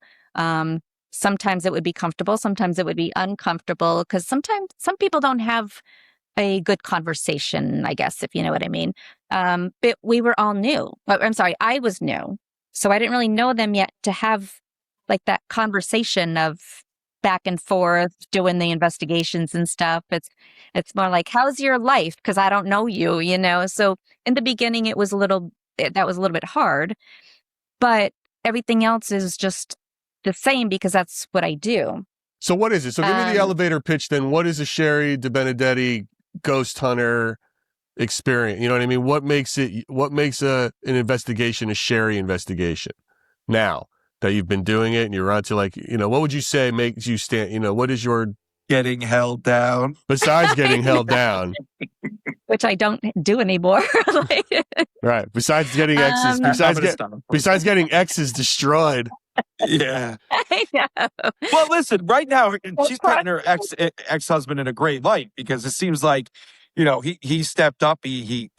sometimes it would be comfortable, sometimes it would be uncomfortable, because sometimes some people don't have a good conversation, I guess, if you know what I mean. But we were all new. I was new. So I didn't really know them yet to have like that conversation of back and forth, doing the investigations and stuff. It's more like, how's your life? Because I don't know you, So in the beginning, that was a little bit hard. But everything else is just the same because that's what I do. So what is it? So give me the elevator pitch then. What is a Shari DeBenedetti ghost hunter experience? You know what I mean? What makes an investigation a Shari investigation? Now that you've been doing it and you're on to what would you say makes you stand, what is your... Getting held down. Besides getting held down. Which I don't do anymore. Right. Besides getting X's, besides getting X's destroyed. Yeah. I know. Well, listen, right now, she's putting her ex-husband in a great light because it seems like, he stepped up. He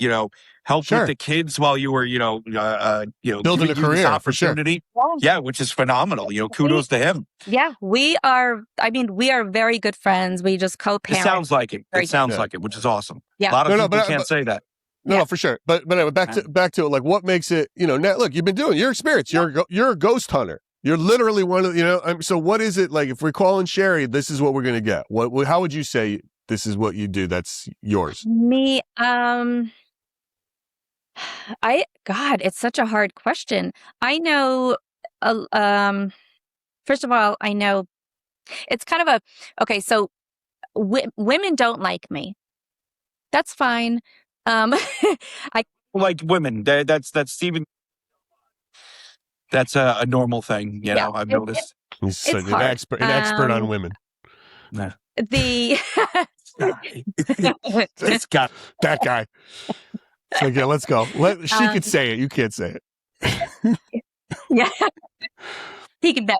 helped with the kids while you were, building a career opportunity. For sure. Yeah, which is phenomenal. Kudos to him. Yeah, we are very good friends. We just co-parent. It sounds like it. It sounds like it, which is awesome. Yeah. A lot of people can't say that. No, for sure. But anyway, back to it. Like, what makes it? Now, look, you've been doing your experience. You're a ghost hunter. You're literally one of so what is it like? If we're calling Shari, this is what we're going to get. How would you say this is what you do? That's yours. Me, it's such a hard question. I know, first of all, I know it's kind of so women don't like me. That's fine. I Like women, that's even that's a normal thing. You know, I've noticed. He's it's an hard. expert on women. Nah. The This guy. That guy. It's like, yeah, let's go. She could say it. You can't say it. yeah, he can bet.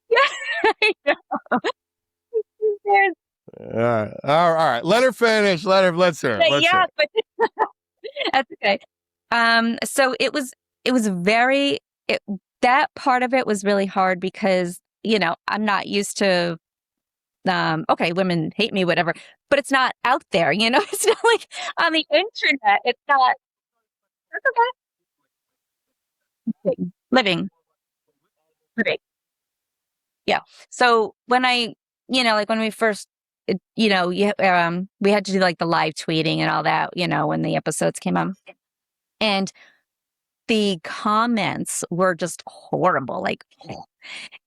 Yeah, I know. There's- All right. Let her finish. Let's hear it. Let's hear yeah, it. but that's okay. So it was very that part of it was really hard because I'm not used to okay, women hate me, whatever, but it's not out there, it's not like on the internet. It's not. That's okay. Living. Yeah. So when like when we first, we had to do like the live tweeting and all that, when the episodes came on, and the comments were just horrible. Like,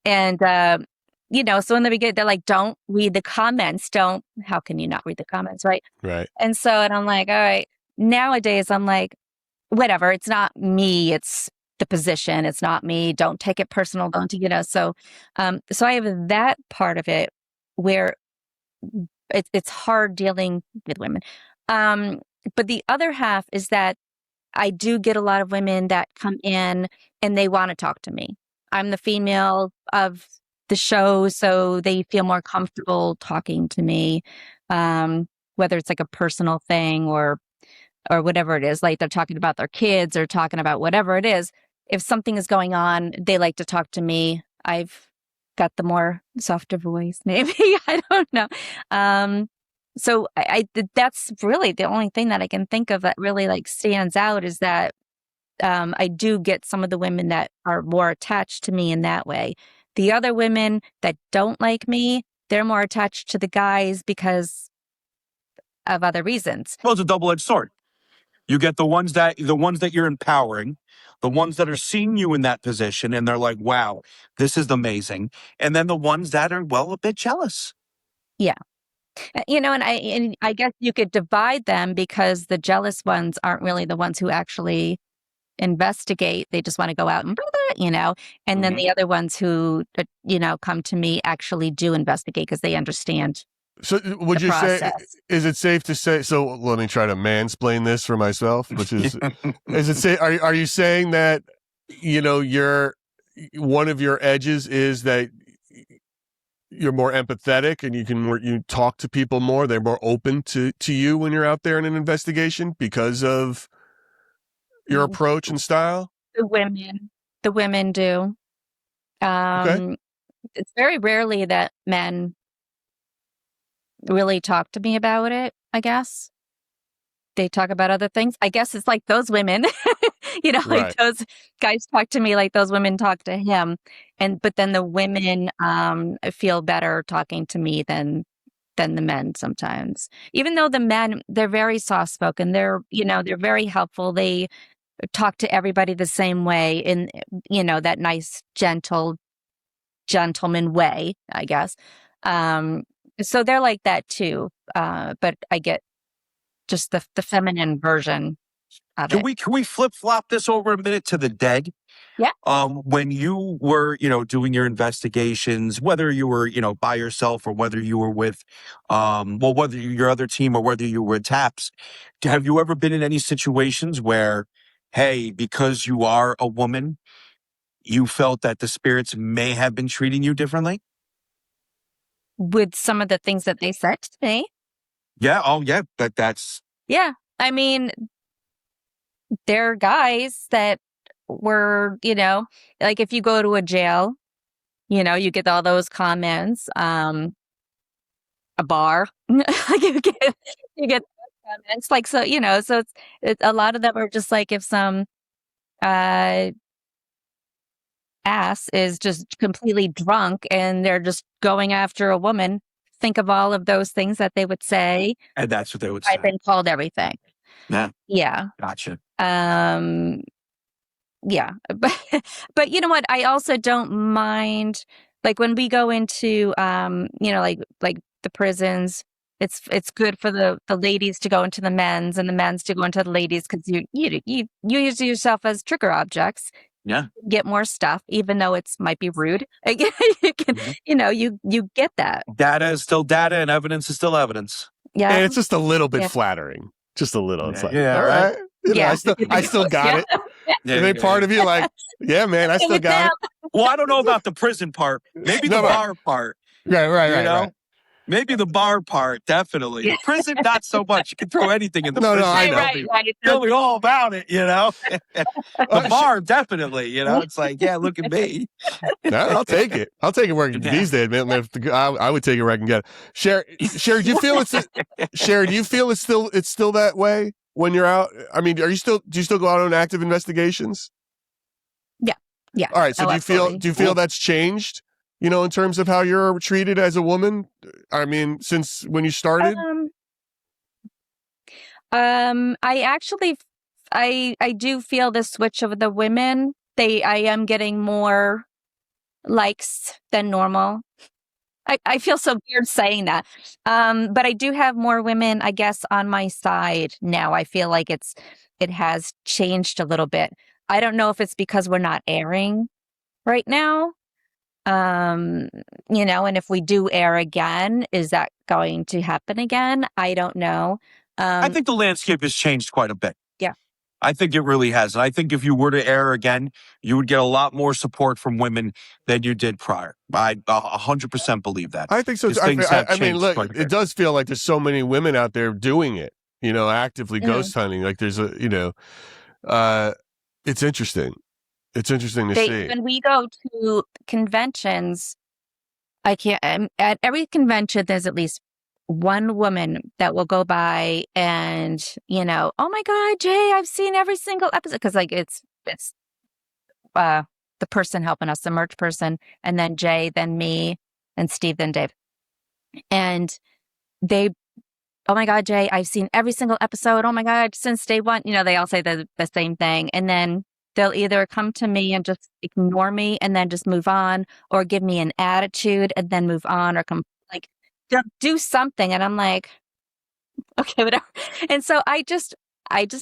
and, so in the beginning, they're like, don't read the comments. How can you not read the comments? Right. Right. And I'm like, all right, nowadays I'm like, whatever. It's not me. It's the position. It's not me. Don't take it personal. Don't, so I have that part of it where it's hard dealing with women. But the other half is that I do get a lot of women that come in and they want to talk to me. I'm the female of the show, so they feel more comfortable talking to me, whether it's like a personal thing or whatever it is. Like they're talking about their kids or talking about whatever it is. If something is going on, they like to talk to me. I've got the more softer voice, maybe. I don't know. So that's really the only thing that I can think of that really like stands out is that I do get some of the women that are more attached to me in that way. The other women that don't like me, they're more attached to the guys because of other reasons. Well, it's a double-edged sword. You get the ones that you're empowering, the ones that are seeing you in that position, and they're like, "Wow, this is amazing," and then the ones that are a bit jealous. Yeah. And I guess you could divide them because the jealous ones aren't really the ones who actually investigate. They just want to go out and, and then the other ones who, come to me actually do investigate because they understand. So would you say, is it safe to say, so let me try to mansplain this for myself, which is, are you saying that, one of your edges is that you're more empathetic and you talk to people more, they're more open to you when you're out there in an investigation because of your approach and style? The women do. Okay. It's very rarely that men really talk to me about it, I guess. They talk about other things. I guess it's like those women, Right. like those guys talk to me like those women talk to him. But then the women feel better talking to me than the men sometimes. Even though the men, they're very soft spoken. They're very helpful. They talk to everybody the same way in, that nice, gentleman way, I guess. So they're like that too. But I get just the feminine version of it. Can we flip flop this over a minute to the dead? Yeah. When you were, doing your investigations, whether you were, by yourself or whether you were with, whether your other team or whether you were with TAPS, have you ever been in any situations where, hey, because you are a woman, you felt that the spirits may have been treating you differently? With some of the things that they said to me. Yeah. Oh, yeah. That's. Yeah. I mean, there are guys that were, like if you go to a jail, you get all those comments, a bar, like you get comments like, so, so it's a lot of them are just like if some, ass is just completely drunk and they're just going after a woman, think of all of those things that they would say. And that's what they would say. I've been called everything. Yeah. Yeah. Gotcha. Yeah. But you know what? I also don't mind, like when we go into, like the prisons, it's good for the ladies to go into the men's and the men's to go into the ladies because you use yourself as trigger objects. Yeah. Get more stuff, even though it might be rude. You can, you get that. Data is still data, and evidence is still evidence. Yeah, and it's just a little bit flattering, just a little. It's like, all right, I still got it. And then part of you like, yeah, man, I still got it. Well, I don't know about the prison part. Maybe the bar part. Right. Maybe the bar part, definitely. Yeah. Prison, not so much. You can throw anything in the prison. No, I know. Right. Tell me all about it, The bar, definitely, It's like, yeah, look at me. No, I'll take it. I'll take it where these days, man. I would take it where I can get it. Sherry, do you feel it's still that way when you're out? I mean, do you still go out on active investigations? Yeah. All right. So do you feel that's changed? In terms of how you're treated as a woman? I mean, since when you started? I actually, I do feel the switch of the women. I am getting more likes than normal. I feel so weird saying that. But I do have more women, I guess, on my side now. I feel like it has changed a little bit. I don't know if it's because we're not airing right now. And if we do air again, is that going to happen again? I don't know. I think the landscape has changed quite a bit. Yeah. I think it really has. And I think if you were to air again, you would get a lot more support from women than you did prior. I 100% believe that. I think so. I mean, look, it does feel like there's so many women out there doing it, actively ghost hunting. Like there's it's interesting. It's interesting to see. When we go to conventions, at every convention, there's at least one woman that will go by and, oh my God, Jay, I've seen every single episode. Cause it's the person helping us, the merch person, and then Jay, then me, and Steve, then Dave. And oh my God, Jay, I've seen every single episode. Oh my God, since day one, they all say the same thing. And then they'll either come to me and just ignore me and then just move on, or give me an attitude and then move on, or they'll do something. And I'm like, okay, whatever. And so I just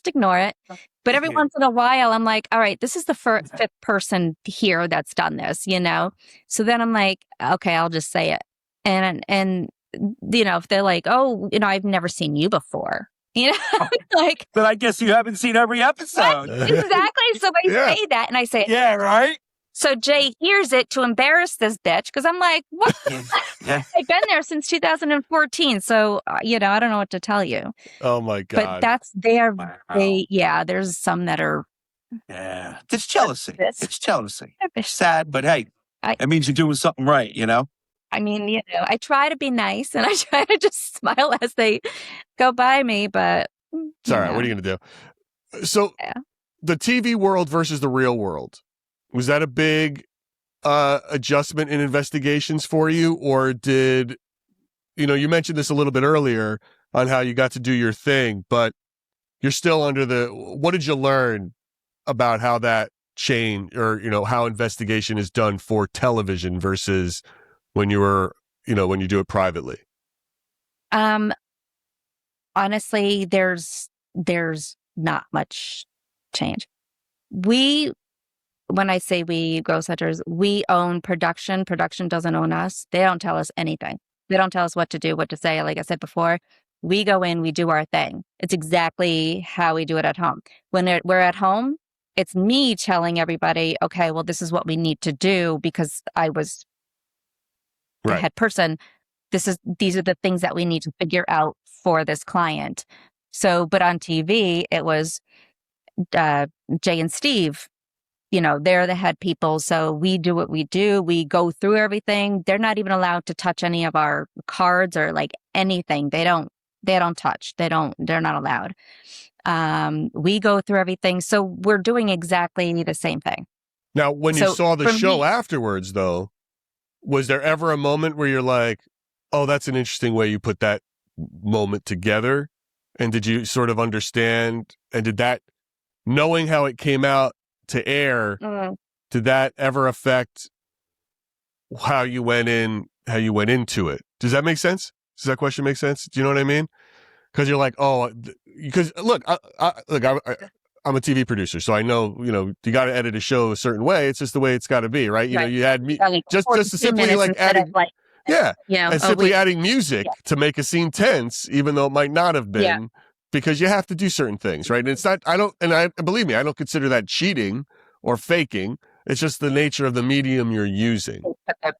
ignore it. But every once in a while, I'm like, all right, this is the fifth person here that's done this, So then I'm like, okay, I'll just say it. And if they're like, oh, I've never seen you before. But I guess you haven't seen every episode. Exactly. So I say that, and I say, yeah, right. So Jay hears it to embarrass this bitch, because I'm like, what? I've been there since 2014, so I don't know what to tell you. Oh my God! But that's their. Wow. There's some that are. Yeah, it's jealousy. It's jealousy. Sad, but hey, it means you're doing something right. I mean, I try to be nice and I try to just smile as they go by me, but it's all right. What are you going to do? So the TV world versus the real world, was that a big adjustment in investigations for you? Or did, you mentioned this a little bit earlier on how you got to do your thing, but you're still what did you learn about how that chain or, how investigation is done for television versus when you were, when you do it privately? Honestly, there's not much change. When I say we ghost hunters, we own production. Production doesn't own us. They don't tell us anything. They don't tell us what to do, what to say. Like I said before, we go in, we do our thing. It's exactly how we do it at home. When we're at home, it's me telling everybody, okay, well, this is what we need to do because I was the head person. These are the things that we need to figure out for this client. So, but on TV, it was Jay and Steve. They're the head people. So we do what we do. We go through everything. They're not even allowed to touch any of our cards or like anything. They don't touch. They're not allowed. We go through everything. So we're doing exactly the same thing. Now, when you saw the show afterwards, though, was there ever a moment where you're like, oh, that's an interesting way you put that moment together? And did you sort of understand? And did that, knowing how it came out to air, did that ever affect how you went into it? Does that make sense? Does that question make sense? Do you know what I mean? Because you're like, because look, I'm a TV producer, so I know, you got to edit a show a certain way. It's just the way it's got to be, right? You add just to simply like adding, and simply adding music to make a scene tense, even though it might not have been, because you have to do certain things, right? And it's not, believe me, I don't consider that cheating or faking. It's just the nature of the medium you're using,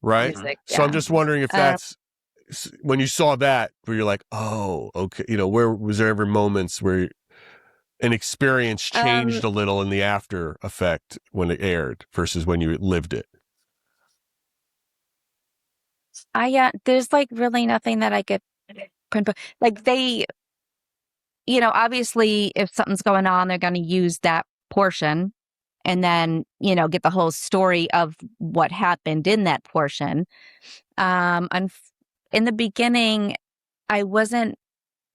right? Music, so I'm just wondering if that's, when you saw that, where you're like, oh, okay, where was there ever moments where an experience changed a little in the after effect when it aired versus when you lived it? There's like really nothing that I could pinpoint. Like they, obviously if something's going on, they're going to use that portion and then, get the whole story of what happened in that portion. In the beginning, I wasn't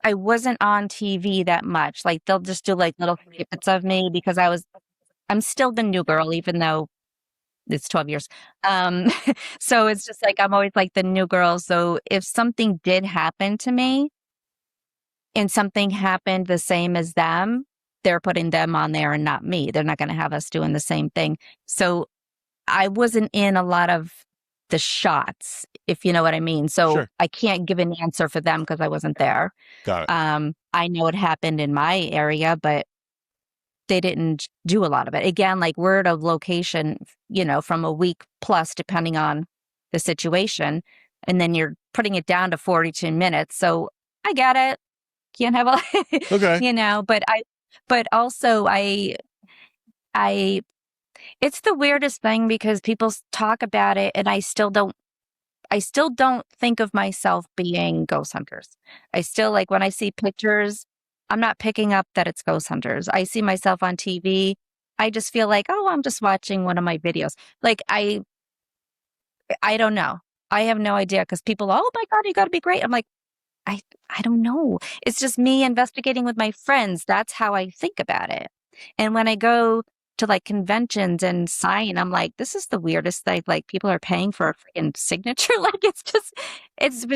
on TV that much. Like they'll just do like little snippets of me because I'm still the new girl, even though it's 12 years. So it's just like, I'm always like the new girl. So if something did happen to me and something happened the same as them, they're putting them on there and not me. They're not going to have us doing the same thing. So I wasn't in a lot of the shots, if you know what I mean. So sure. I can't give an answer for them because I wasn't there. Got it. I know it happened in my area, but they didn't do a lot of it. Again, like word of location, from a week plus, depending on the situation. And then you're putting it down to 42 minutes. So I get it. Can't have okay. But also it's the weirdest thing because people talk about it and I still don't think of myself being ghost hunters. I still, like, when I see pictures, I'm not picking up that it's ghost hunters. I see myself on TV. I just feel like, oh, I'm just watching one of my videos. Like, I don't know. I have no idea because people, oh my God, you got to be great. I'm like, I don't know. It's just me investigating with my friends. That's how I think about it. And when I go to like conventions and sign, I'm like, this is the weirdest thing. Like people are paying for a freaking signature. Like it's just, I That's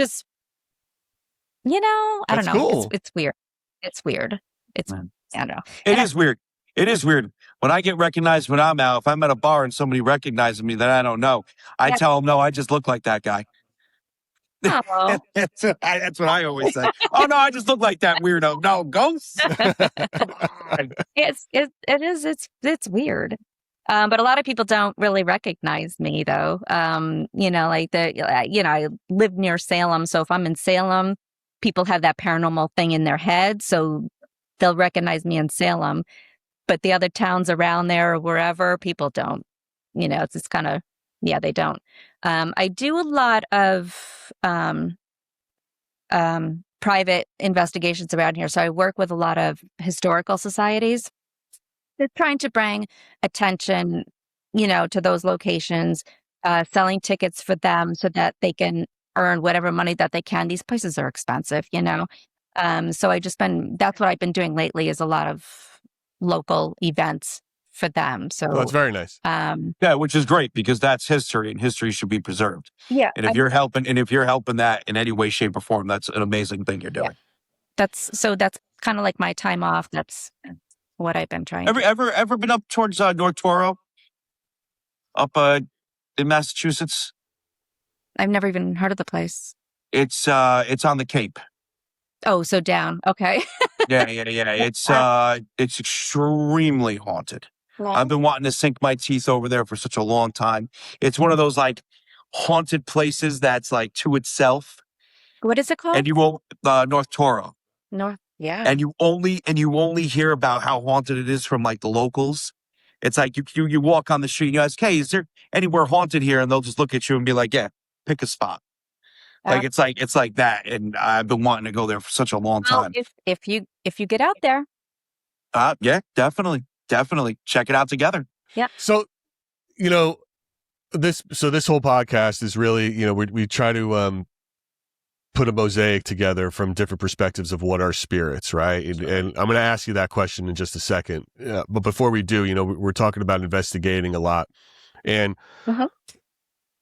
don't know. Cool. It's weird. It's weird. I don't know. It is weird. It is weird. When I get recognized when I'm out, if I'm at a bar and somebody recognizes me that I don't know, I tell them, no, I just look like that guy. Oh. That's what I always say. Oh no, I just look like that weirdo. No, ghosts. Come on. It's weird. But a lot of people don't really recognize me though. Like I live near Salem. So if I'm in Salem, people have that paranormal thing in their head. So they'll recognize me in Salem, but the other towns around there or wherever, people don't, it's just kind of, they don't. I do a lot of private investigations around here. So I work with a lot of historical societies. They're trying to bring attention, to those locations, selling tickets for them so that they can earn whatever money that they can. These places are expensive, So that's what I've been doing lately is a lot of local events for them. So that's very nice. Which is great because that's history and history should be preserved. Yeah. And if you're helping that in any way, shape, or form, that's an amazing thing you're doing. Yeah. That's kind of like my time off. That's what I've been trying. Ever been up towards North Toro? Up in Massachusetts? I've never even heard of the place. It's on the Cape. Oh, so down. Okay. Yeah. It's extremely haunted. Wow. I've been wanting to sink my teeth over there for such a long time. It's one of those like haunted places that's like to itself. What is it called? And you won't North Toro. Yeah. And you only hear about how haunted it is from like the locals. It's like you walk on the street and you ask, hey, is there anywhere haunted here? And they'll just look at you and be like, yeah, pick a spot. Like it's like that. And I've been wanting to go there for such a long time. If you get out there. Yeah, definitely. Check it out together. Yeah. So, this whole podcast is really, we try to put a mosaic together from different perspectives of what are spirits, right? And I'm going to ask you that question in just a second. But before we do, we're talking about investigating a lot. And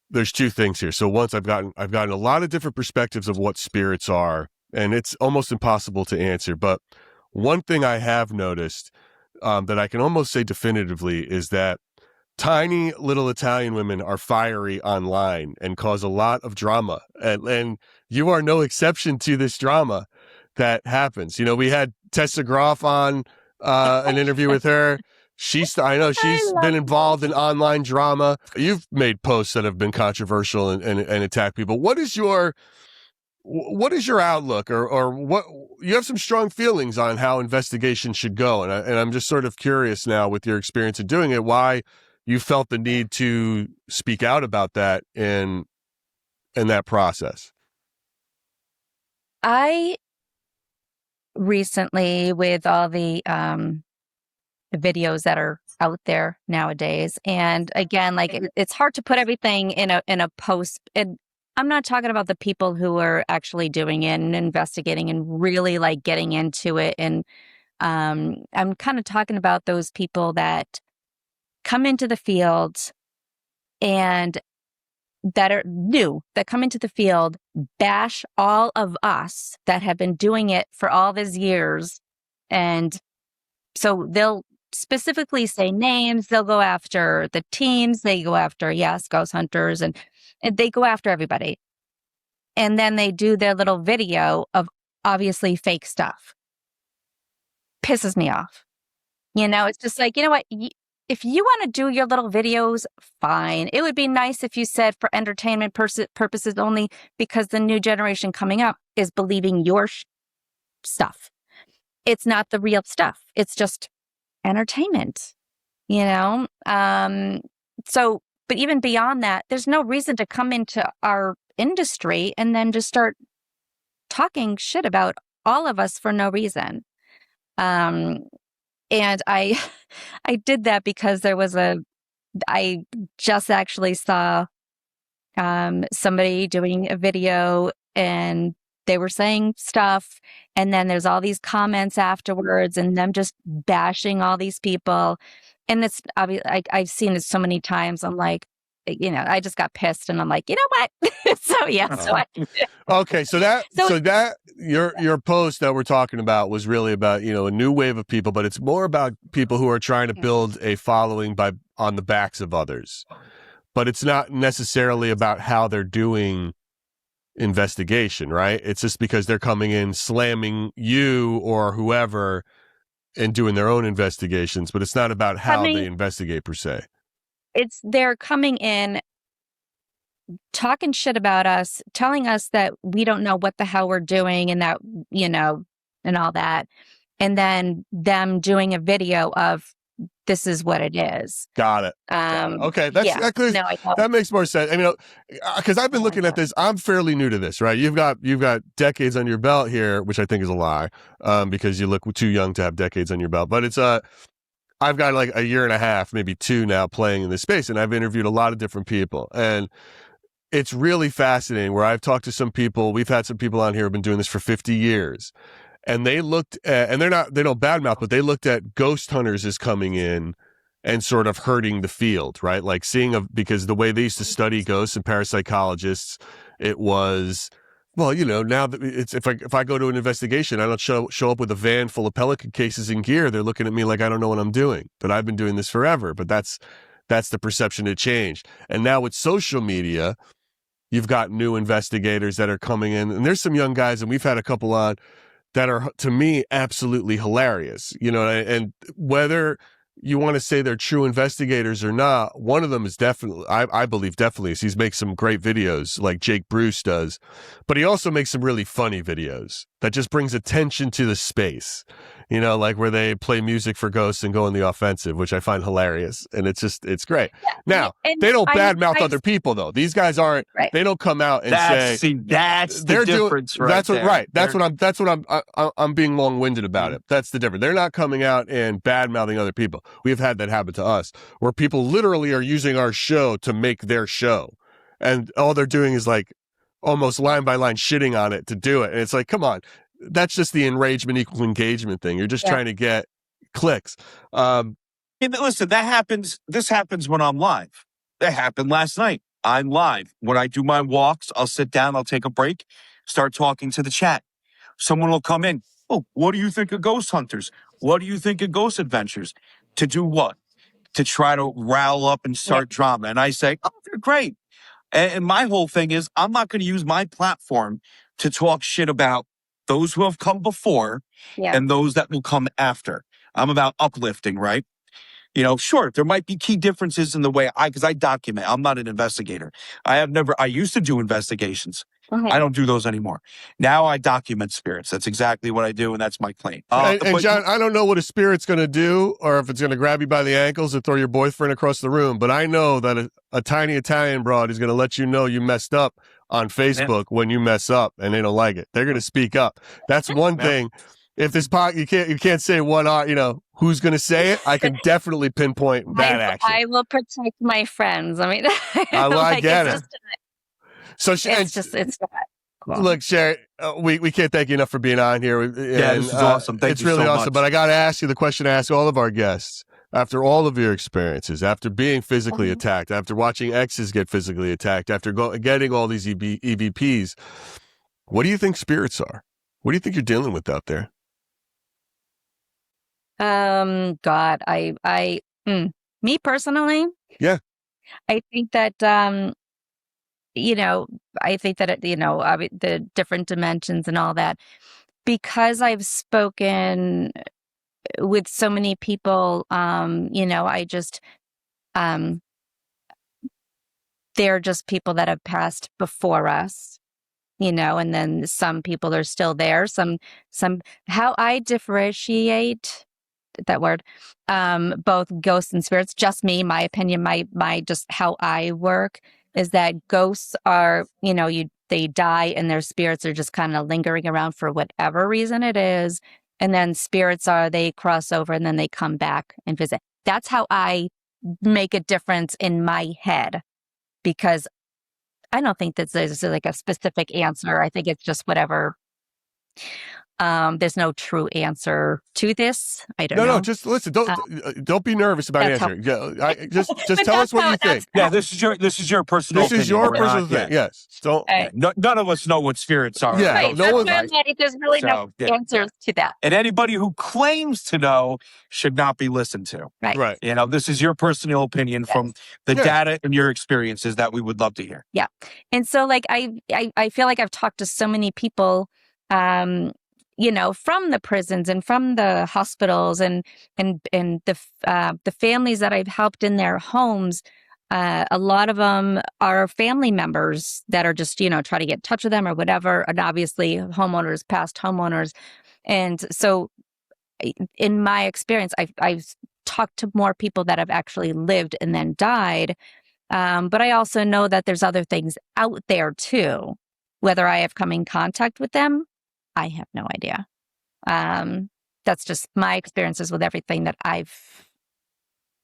there's two things here. So once I've gotten a lot of different perspectives of what spirits are, and it's almost impossible to answer. But one thing I have noticed that I can almost say definitively is that tiny little Italian women are fiery online and cause a lot of drama. And you are no exception to this drama that happens. You know, we had Tessa Groff on an interview with her. I know she's been involved in online drama. You've made posts that have been controversial and attack people. What is your outlook, or what? You have some strong feelings on how investigations should go, and I'm just sort of curious now, with your experience in doing it, why you felt the need to speak out about that in that process. I recently, with all the videos that are out there nowadays, and again, like it's hard to put everything in a post. And I'm not talking about the people who are actually doing it and investigating and really like getting into it. And I'm kind of talking about those people that come into the field and that are new, that come into the field, bash all of us that have been doing it for all these years. And so they'll specifically say names, they'll go after the teams, they go after, yes, ghost hunters, and they go after everybody. And then they do their little video of obviously fake stuff. Pisses me off. You know, it's just like, you know what? If you want to do your little videos, fine. It would be nice if you said for entertainment purposes only, because the new generation coming up is believing your stuff. It's not the real stuff. It's just entertainment, you know? So, but even beyond that, there's no reason to come into our industry and then just start talking shit about all of us for no reason. And I did that because I just actually saw somebody doing a video and they were saying stuff, and then there's all these comments afterwards and them just bashing all these people. And it's obviously, I've seen it so many times. I'm like, you know, I just got pissed and I'm like, you know what? So yeah. Okay. So that your post that we're talking about was really about, you know, a new wave of people, but it's more about people who are trying to build a following on the backs of others. But it's not necessarily about how they're doing investigation, right? It's just because they're coming in slamming you or whoever and doing their own investigations, but it's not about how they investigate per se. They're coming in, talking shit about us, telling us that we don't know what the hell we're doing and that, you know, and all that. And then them doing a video of this is what it is. Got it. Okay. That makes more sense. I mean, because I've been looking at this, I'm fairly new to this, right? You've got decades on your belt here, which I think is a lie, because you look too young to have decades on your belt, but it's I've got like a year and a half, maybe two now playing in this space. And I've interviewed a lot of different people, and it's really fascinating where I've talked to some people. We've had some people on here who've been doing this for 50 years, and they looked at, and they don't badmouth, but they looked at ghost hunters as coming in and sort of hurting the field, right? Like because the way they used to study ghosts and parapsychologists, it was, well, you know, now that it's, if I go to an investigation, I don't show up with a van full of Pelican cases and gear. They're looking at me like I don't know what I'm doing, but I've been doing this forever. But that's the perception that changed. And now with social media, you've got new investigators that are coming in, and there's some young guys, and we've had a couple on that are, to me, absolutely hilarious. You know, and whether you want to say they're true investigators or not, one of them is definitely, I believe definitely, is he makes some great videos like Jake Bruce does, but he also makes some really funny videos that just brings attention to the space, you know, like where they play music for ghosts and go on the offensive, which I find hilarious. And it's great. Yeah. Now, they don't badmouth other people though. These guys aren't, right. They don't come out and that's the difference, right? That's what I'm being long-winded about it. That's the difference. They're not coming out and bad-mouthing other people. We've had that happen to us where people literally are using our show to make their show. And all they're doing is like almost line by line shitting on it to do it. And it's like, come on, that's just the enragement equal engagement thing. You're just trying to get clicks. Listen, that happens. This happens when I'm live. That happened last night. I'm live. When I do my walks, I'll sit down, I'll take a break, start talking to the chat. Someone will come in. Oh, what do you think of ghost hunters? What do you think of ghost adventures? To do what? To try to rile up and start drama. And I say, oh, they're great. And my whole thing is, I'm not going to use my platform to talk shit about those who have come before and those that will come after. I'm about uplifting, right? You know, sure, there might be key differences in the way because I document. I'm not an investigator. I used to do investigations. I don't do those anymore. Now I document spirits. That's exactly what I do, and that's my claim. And John, I don't know what a spirit's going to do, or if it's going to grab you by the ankles and throw your boyfriend across the room, but I know that a tiny Italian broad is going to let you know you messed up on Facebook when you mess up, and they don't like it. They're going to speak up. That's one thing. If this you can't say who's going to say it. I can definitely pinpoint that action. I will protect my friends. I mean, I get it. It's not. Cool. Look, Shari, we can't thank you enough for being on here. This is awesome. Thank you so much. It's really awesome. But I got to ask you the question I ask all of our guests. After all of your experiences, after being physically attacked, after watching exes get physically attacked, after getting all these EVPs, what do you think spirits are? What do you think you're dealing with out there? God, me personally, I think that, the different dimensions and all that, because I've spoken with so many people, they're just people that have passed before us, and then some people are still there. How I differentiate that word, both ghosts and spirits, just me, my opinion, my just how I work is that ghosts are, they die and their spirits are just kind of lingering around for whatever reason it is. And then spirits they cross over and then they come back and visit. That's how I make a difference in my head, because I don't think that there's like a specific answer. I think it's just whatever. There's no true answer to this. I don't know. No, just listen. Don't be nervous about answering. Just tell us what you think. Yeah, this is your personal opinion. This is your personal thing. Yes. Don't. None of us know what spirits are. Yeah. Right. No one. There's really no answers to that. And anybody who claims to know should not be listened to. Right. This is your personal opinion from the data and your experiences that we would love to hear. Yeah. And so, like, I feel like I've talked to so many people, from the prisons and from the hospitals and the families that I've helped in their homes. A lot of them are family members that are just, try to get in touch with them or whatever. And obviously homeowners, past homeowners. And so in my experience, I've talked to more people that have actually lived and then died. But I also know that there's other things out there too. Whether I have come in contact with them, I have no idea. That's just my experiences with everything that I've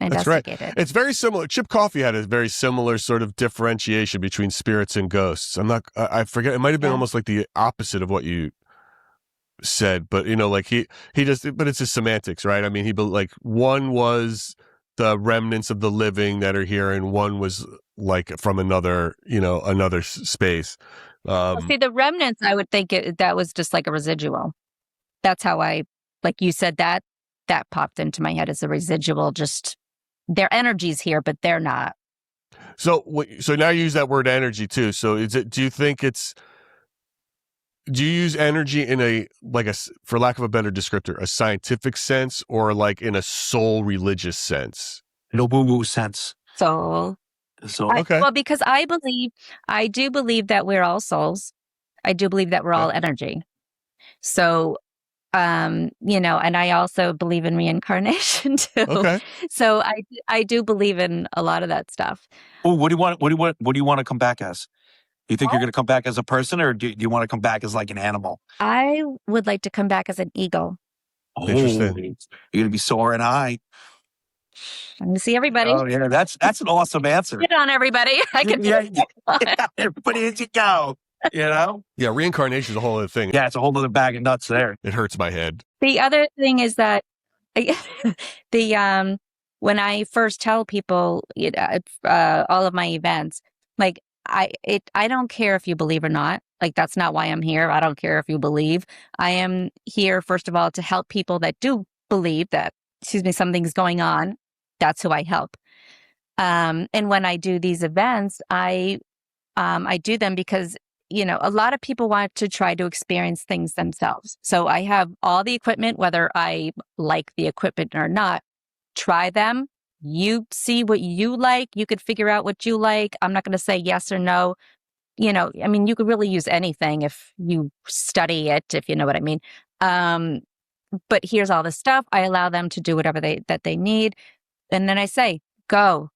investigated. That's right. It's very similar. Chip Coffey had a very similar sort of differentiation between spirits and ghosts. I forget. It might have been almost like the opposite of what you said, but like he just, but it's just semantics, right? I mean, one was the remnants of the living that are here, and one was like from another space. See, the remnants, I would think that was just like a residual. That's how like you said, that popped into my head as a residual, just their energy's here, but they're not. So now you use that word energy too. So do you use energy in for lack of a better descriptor, a scientific sense, or like in a soul religious sense? No woo-woo sense. Soul. Okay. Well, because I do believe that we're all souls. I do believe that we're all energy. So, and I also believe in reincarnation too. Okay. So I do believe in a lot of that stuff. Oh, what do you want to come back as? Do you think you're going to come back as a person, or do you want to come back as like an animal? I would like to come back as an eagle. Oh, interesting. You're going to be soaring high. I'm going to see everybody. Oh, yeah, that's an awesome answer. Get on, everybody. I can everybody in you go. Yeah, reincarnation is a whole other thing. Yeah, it's a whole other bag of nuts there. It hurts my head. The other thing is that when I first tell people all of my events, Like I don't care if you believe or not. Like, that's not why I'm here. I don't care if you believe. I am here, first of all, to help people that do believe that, something's going on. That's who I help. And when I do these events, I do them because, a lot of people want to try to experience things themselves. So I have all the equipment, whether I like the equipment or not. Try them. You see what you like. You could figure out what you like. I'm not going to say yes or no. You could really use anything if you study it, if you know what I mean. But here's all the stuff. I allow them to do whatever they need. And then I say, go,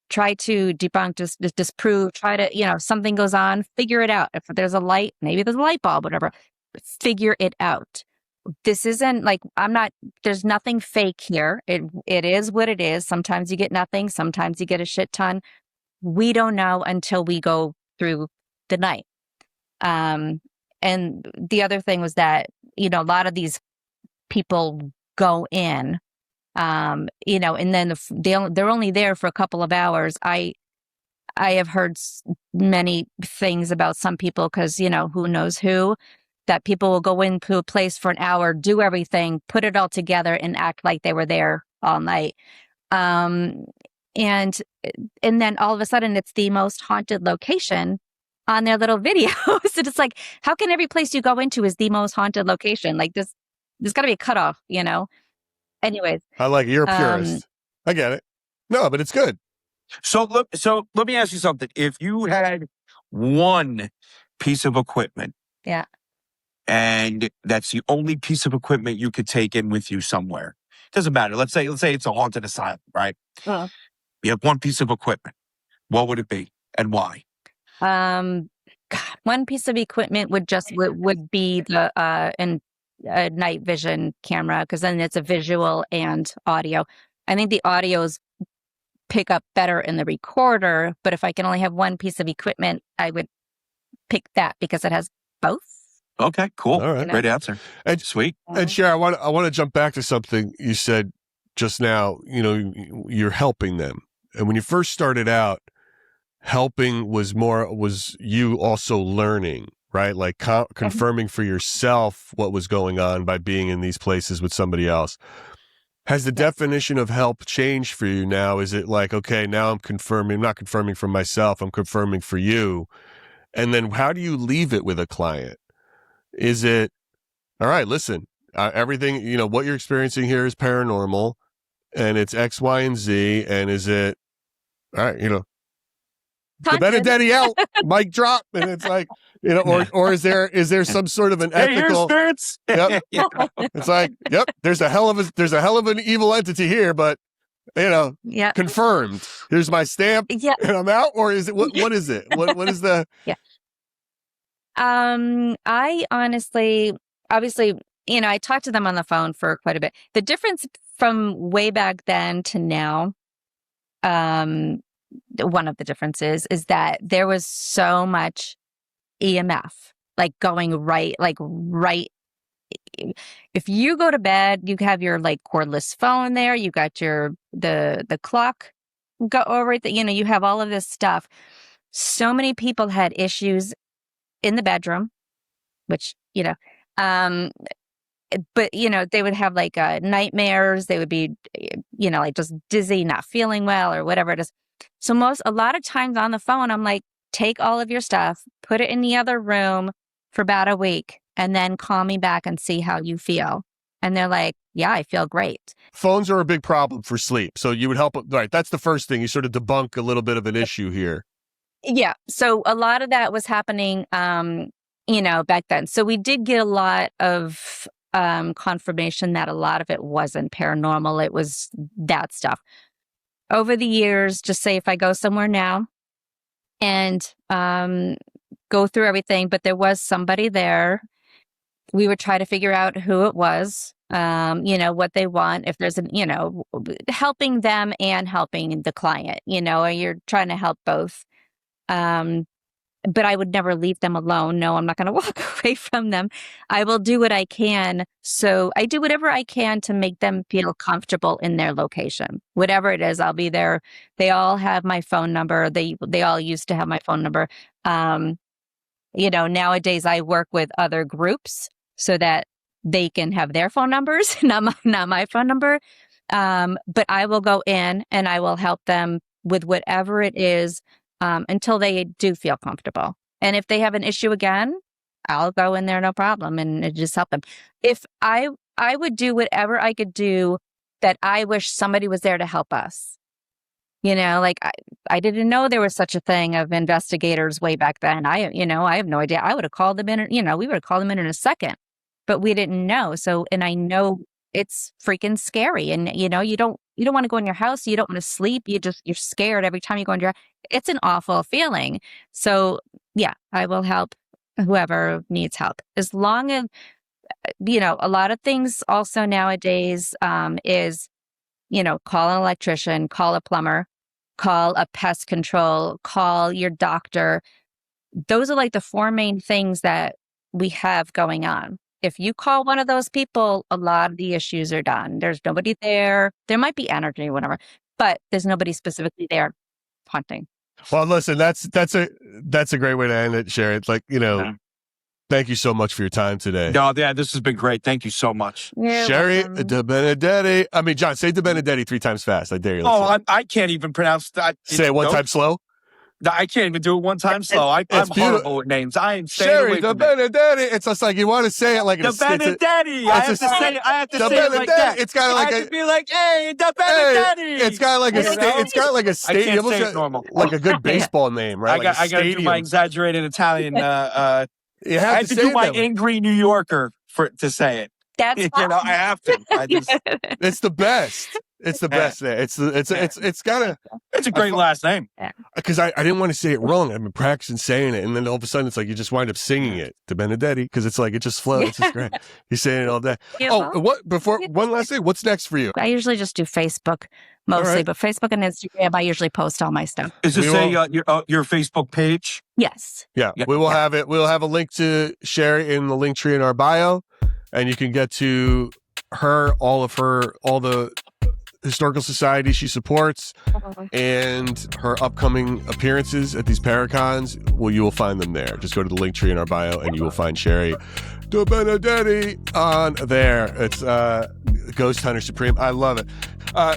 try to debunk, disprove, try to, something goes on, figure it out. If there's a light, maybe there's a light bulb, whatever, figure it out. This isn't like, there's nothing fake here. It is what it is. Sometimes you get nothing. Sometimes you get a shit ton. We don't know until we go through the night. And the other thing was that, a lot of these people go in, and then they're only there for a couple of hours. I have heard many things about some people because, who knows who, that people will go into a place for an hour, do everything, put it all together and act like they were there all night. And then all of a sudden it's the most haunted location on their little videos. And it's like, how can every place you go into is the most haunted location? Like there's got to be a cutoff, Anyways. I like it. You're a purist. I get it. No, but it's good. So let me ask you something. If you had one piece of equipment, yeah, and that's the only piece of equipment you could take in with you somewhere, doesn't matter. Let's say it's a haunted asylum, right? You have one piece of equipment. What would it be, and why? One piece of equipment would be the a night vision camera, because then it's a visual and audio. I think the audios pick up better in the recorder, but if I can only have one piece of equipment, I would pick that because it has both. Okay, cool. All right. Great answer. And sweet. And Shari, I want to jump back to something you said just now. You're helping them, and when you first started out, helping was you also learning, right? Like confirming for yourself what was going on by being in these places with somebody else. Has the definition of help changed for you now? Is it like, okay, now I'm not confirming for myself, I'm confirming for you. And then how do you leave it with a client? Is it, all right, listen, everything, what you're experiencing here is paranormal and it's X, Y, and Z. And is it, all right, DeBenedetti out, mic drop. And it's like, or is there some sort of an ethical, hey, spirits. Yep. It's like, yep, there's a hell of an evil entity here, but confirmed. Here's my stamp and I'm out. Or is it, what is it? What is the, yeah. I honestly, obviously, I talked to them on the phone for quite a bit. The difference from way back then to now, one of the differences is that there was so much EMF, like going right. If you go to bed, you have your cordless phone there. You got the clock go over it. You have all of this stuff. So many people had issues in the bedroom, which, but, they would have nightmares. They would be, just dizzy, not feeling well or whatever it is. So a lot of times on the phone, I'm like, take all of your stuff, put it in the other room for about a week, and then call me back and see how you feel. And they're like, yeah, I feel great. Phones are a big problem for sleep. So you would help. Right. That's the first thing. You sort of debunk a little bit of an issue here. Yeah. So a lot of that was happening, back then. So we did get a lot of confirmation that a lot of it wasn't paranormal. It was that stuff. Over the years, just say if I go somewhere now and go through everything, but there was somebody there, we would try to figure out who it was, what they want, if there's helping them and helping the client, or you're trying to help both. but I would never leave them alone. No, I'm not going to walk away from them. I will do what I can. So I do whatever I can to make them feel comfortable in their location. Whatever it is, I'll be there. They all have my phone number. They all used to have my phone number. Nowadays I work with other groups so that they can have their phone numbers, not my phone number. But I will go in and I will help them with whatever it is until they do feel comfortable. And if they have an issue again, I'll go in there, no problem, and just help them. If I would do whatever I could do that I wish somebody was there to help us. Like I didn't know there was such a thing of investigators way back then. I have no idea. I would have called them in, we would have called them in a second, but we didn't know. So, and I know it's freaking scary. And, you don't want to go in your house. You don't want to sleep. You're scared every time you go in your house. It's an awful feeling. So yeah, I will help whoever needs help. As long as, a lot of things also nowadays is, call an electrician, call a plumber, call a pest control, call your doctor. Those are like the 4 main things that we have going on. If you call one of those people, a lot of the issues are done. There's nobody there. There might be energy, whatever, but there's nobody specifically there hunting. Well, listen, that's a great way to end it, Shari. It's like, thank you so much for your time today. No, yeah, this has been great. Thank you so much. Shari DeBenedetti. I mean, John, say DeBenedetti 3 times fast. I dare you. I can't even pronounce that. Say it one time slow. I can't even do it one time slow. I'm horrible with names. I am Shari DeBenedetti. It's just like you want to say it like DeBenedetti. I have to say it like that. It's kind of like I have to be like, hey, DeBenedetti. It's kind of like it's kind of like a stadium. I can't say it normal. Like a good baseball name, right? I got to do my exaggerated Italian. I have to do my angry New Yorker to say it. That's I have to. It's the best. It's the best there. It's a great last name. Because I didn't want to say it wrong. I've been practicing saying it, and then all of a sudden it's like you just wind up singing it to Benedetti because it's like it just flows. It's just great. You're saying it all day. One last thing? What's next for you? I usually just do Facebook mostly, but Facebook and Instagram I usually post all my stuff. Is this your Facebook page? Yes. Yeah, we will have it. We'll have a link to Shari in the link tree in our bio, and you can get to her, all the historical societies she supports, and her upcoming appearances at these Paracons. Well, you will find them there. Just go to the link tree in our bio, and you will find Shari DeBenedetti on there. It's Ghost Hunter Supreme. I love it.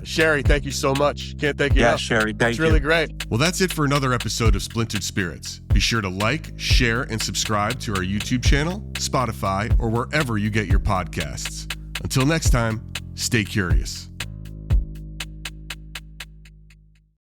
Shari, thank you so much. Can't thank you enough. Shari, thank you. It's really great. Well, that's it for another episode of Splintered Spirits. Be sure to like, share, and subscribe to our YouTube channel, Spotify, or wherever you get your podcasts. Until next time, stay curious.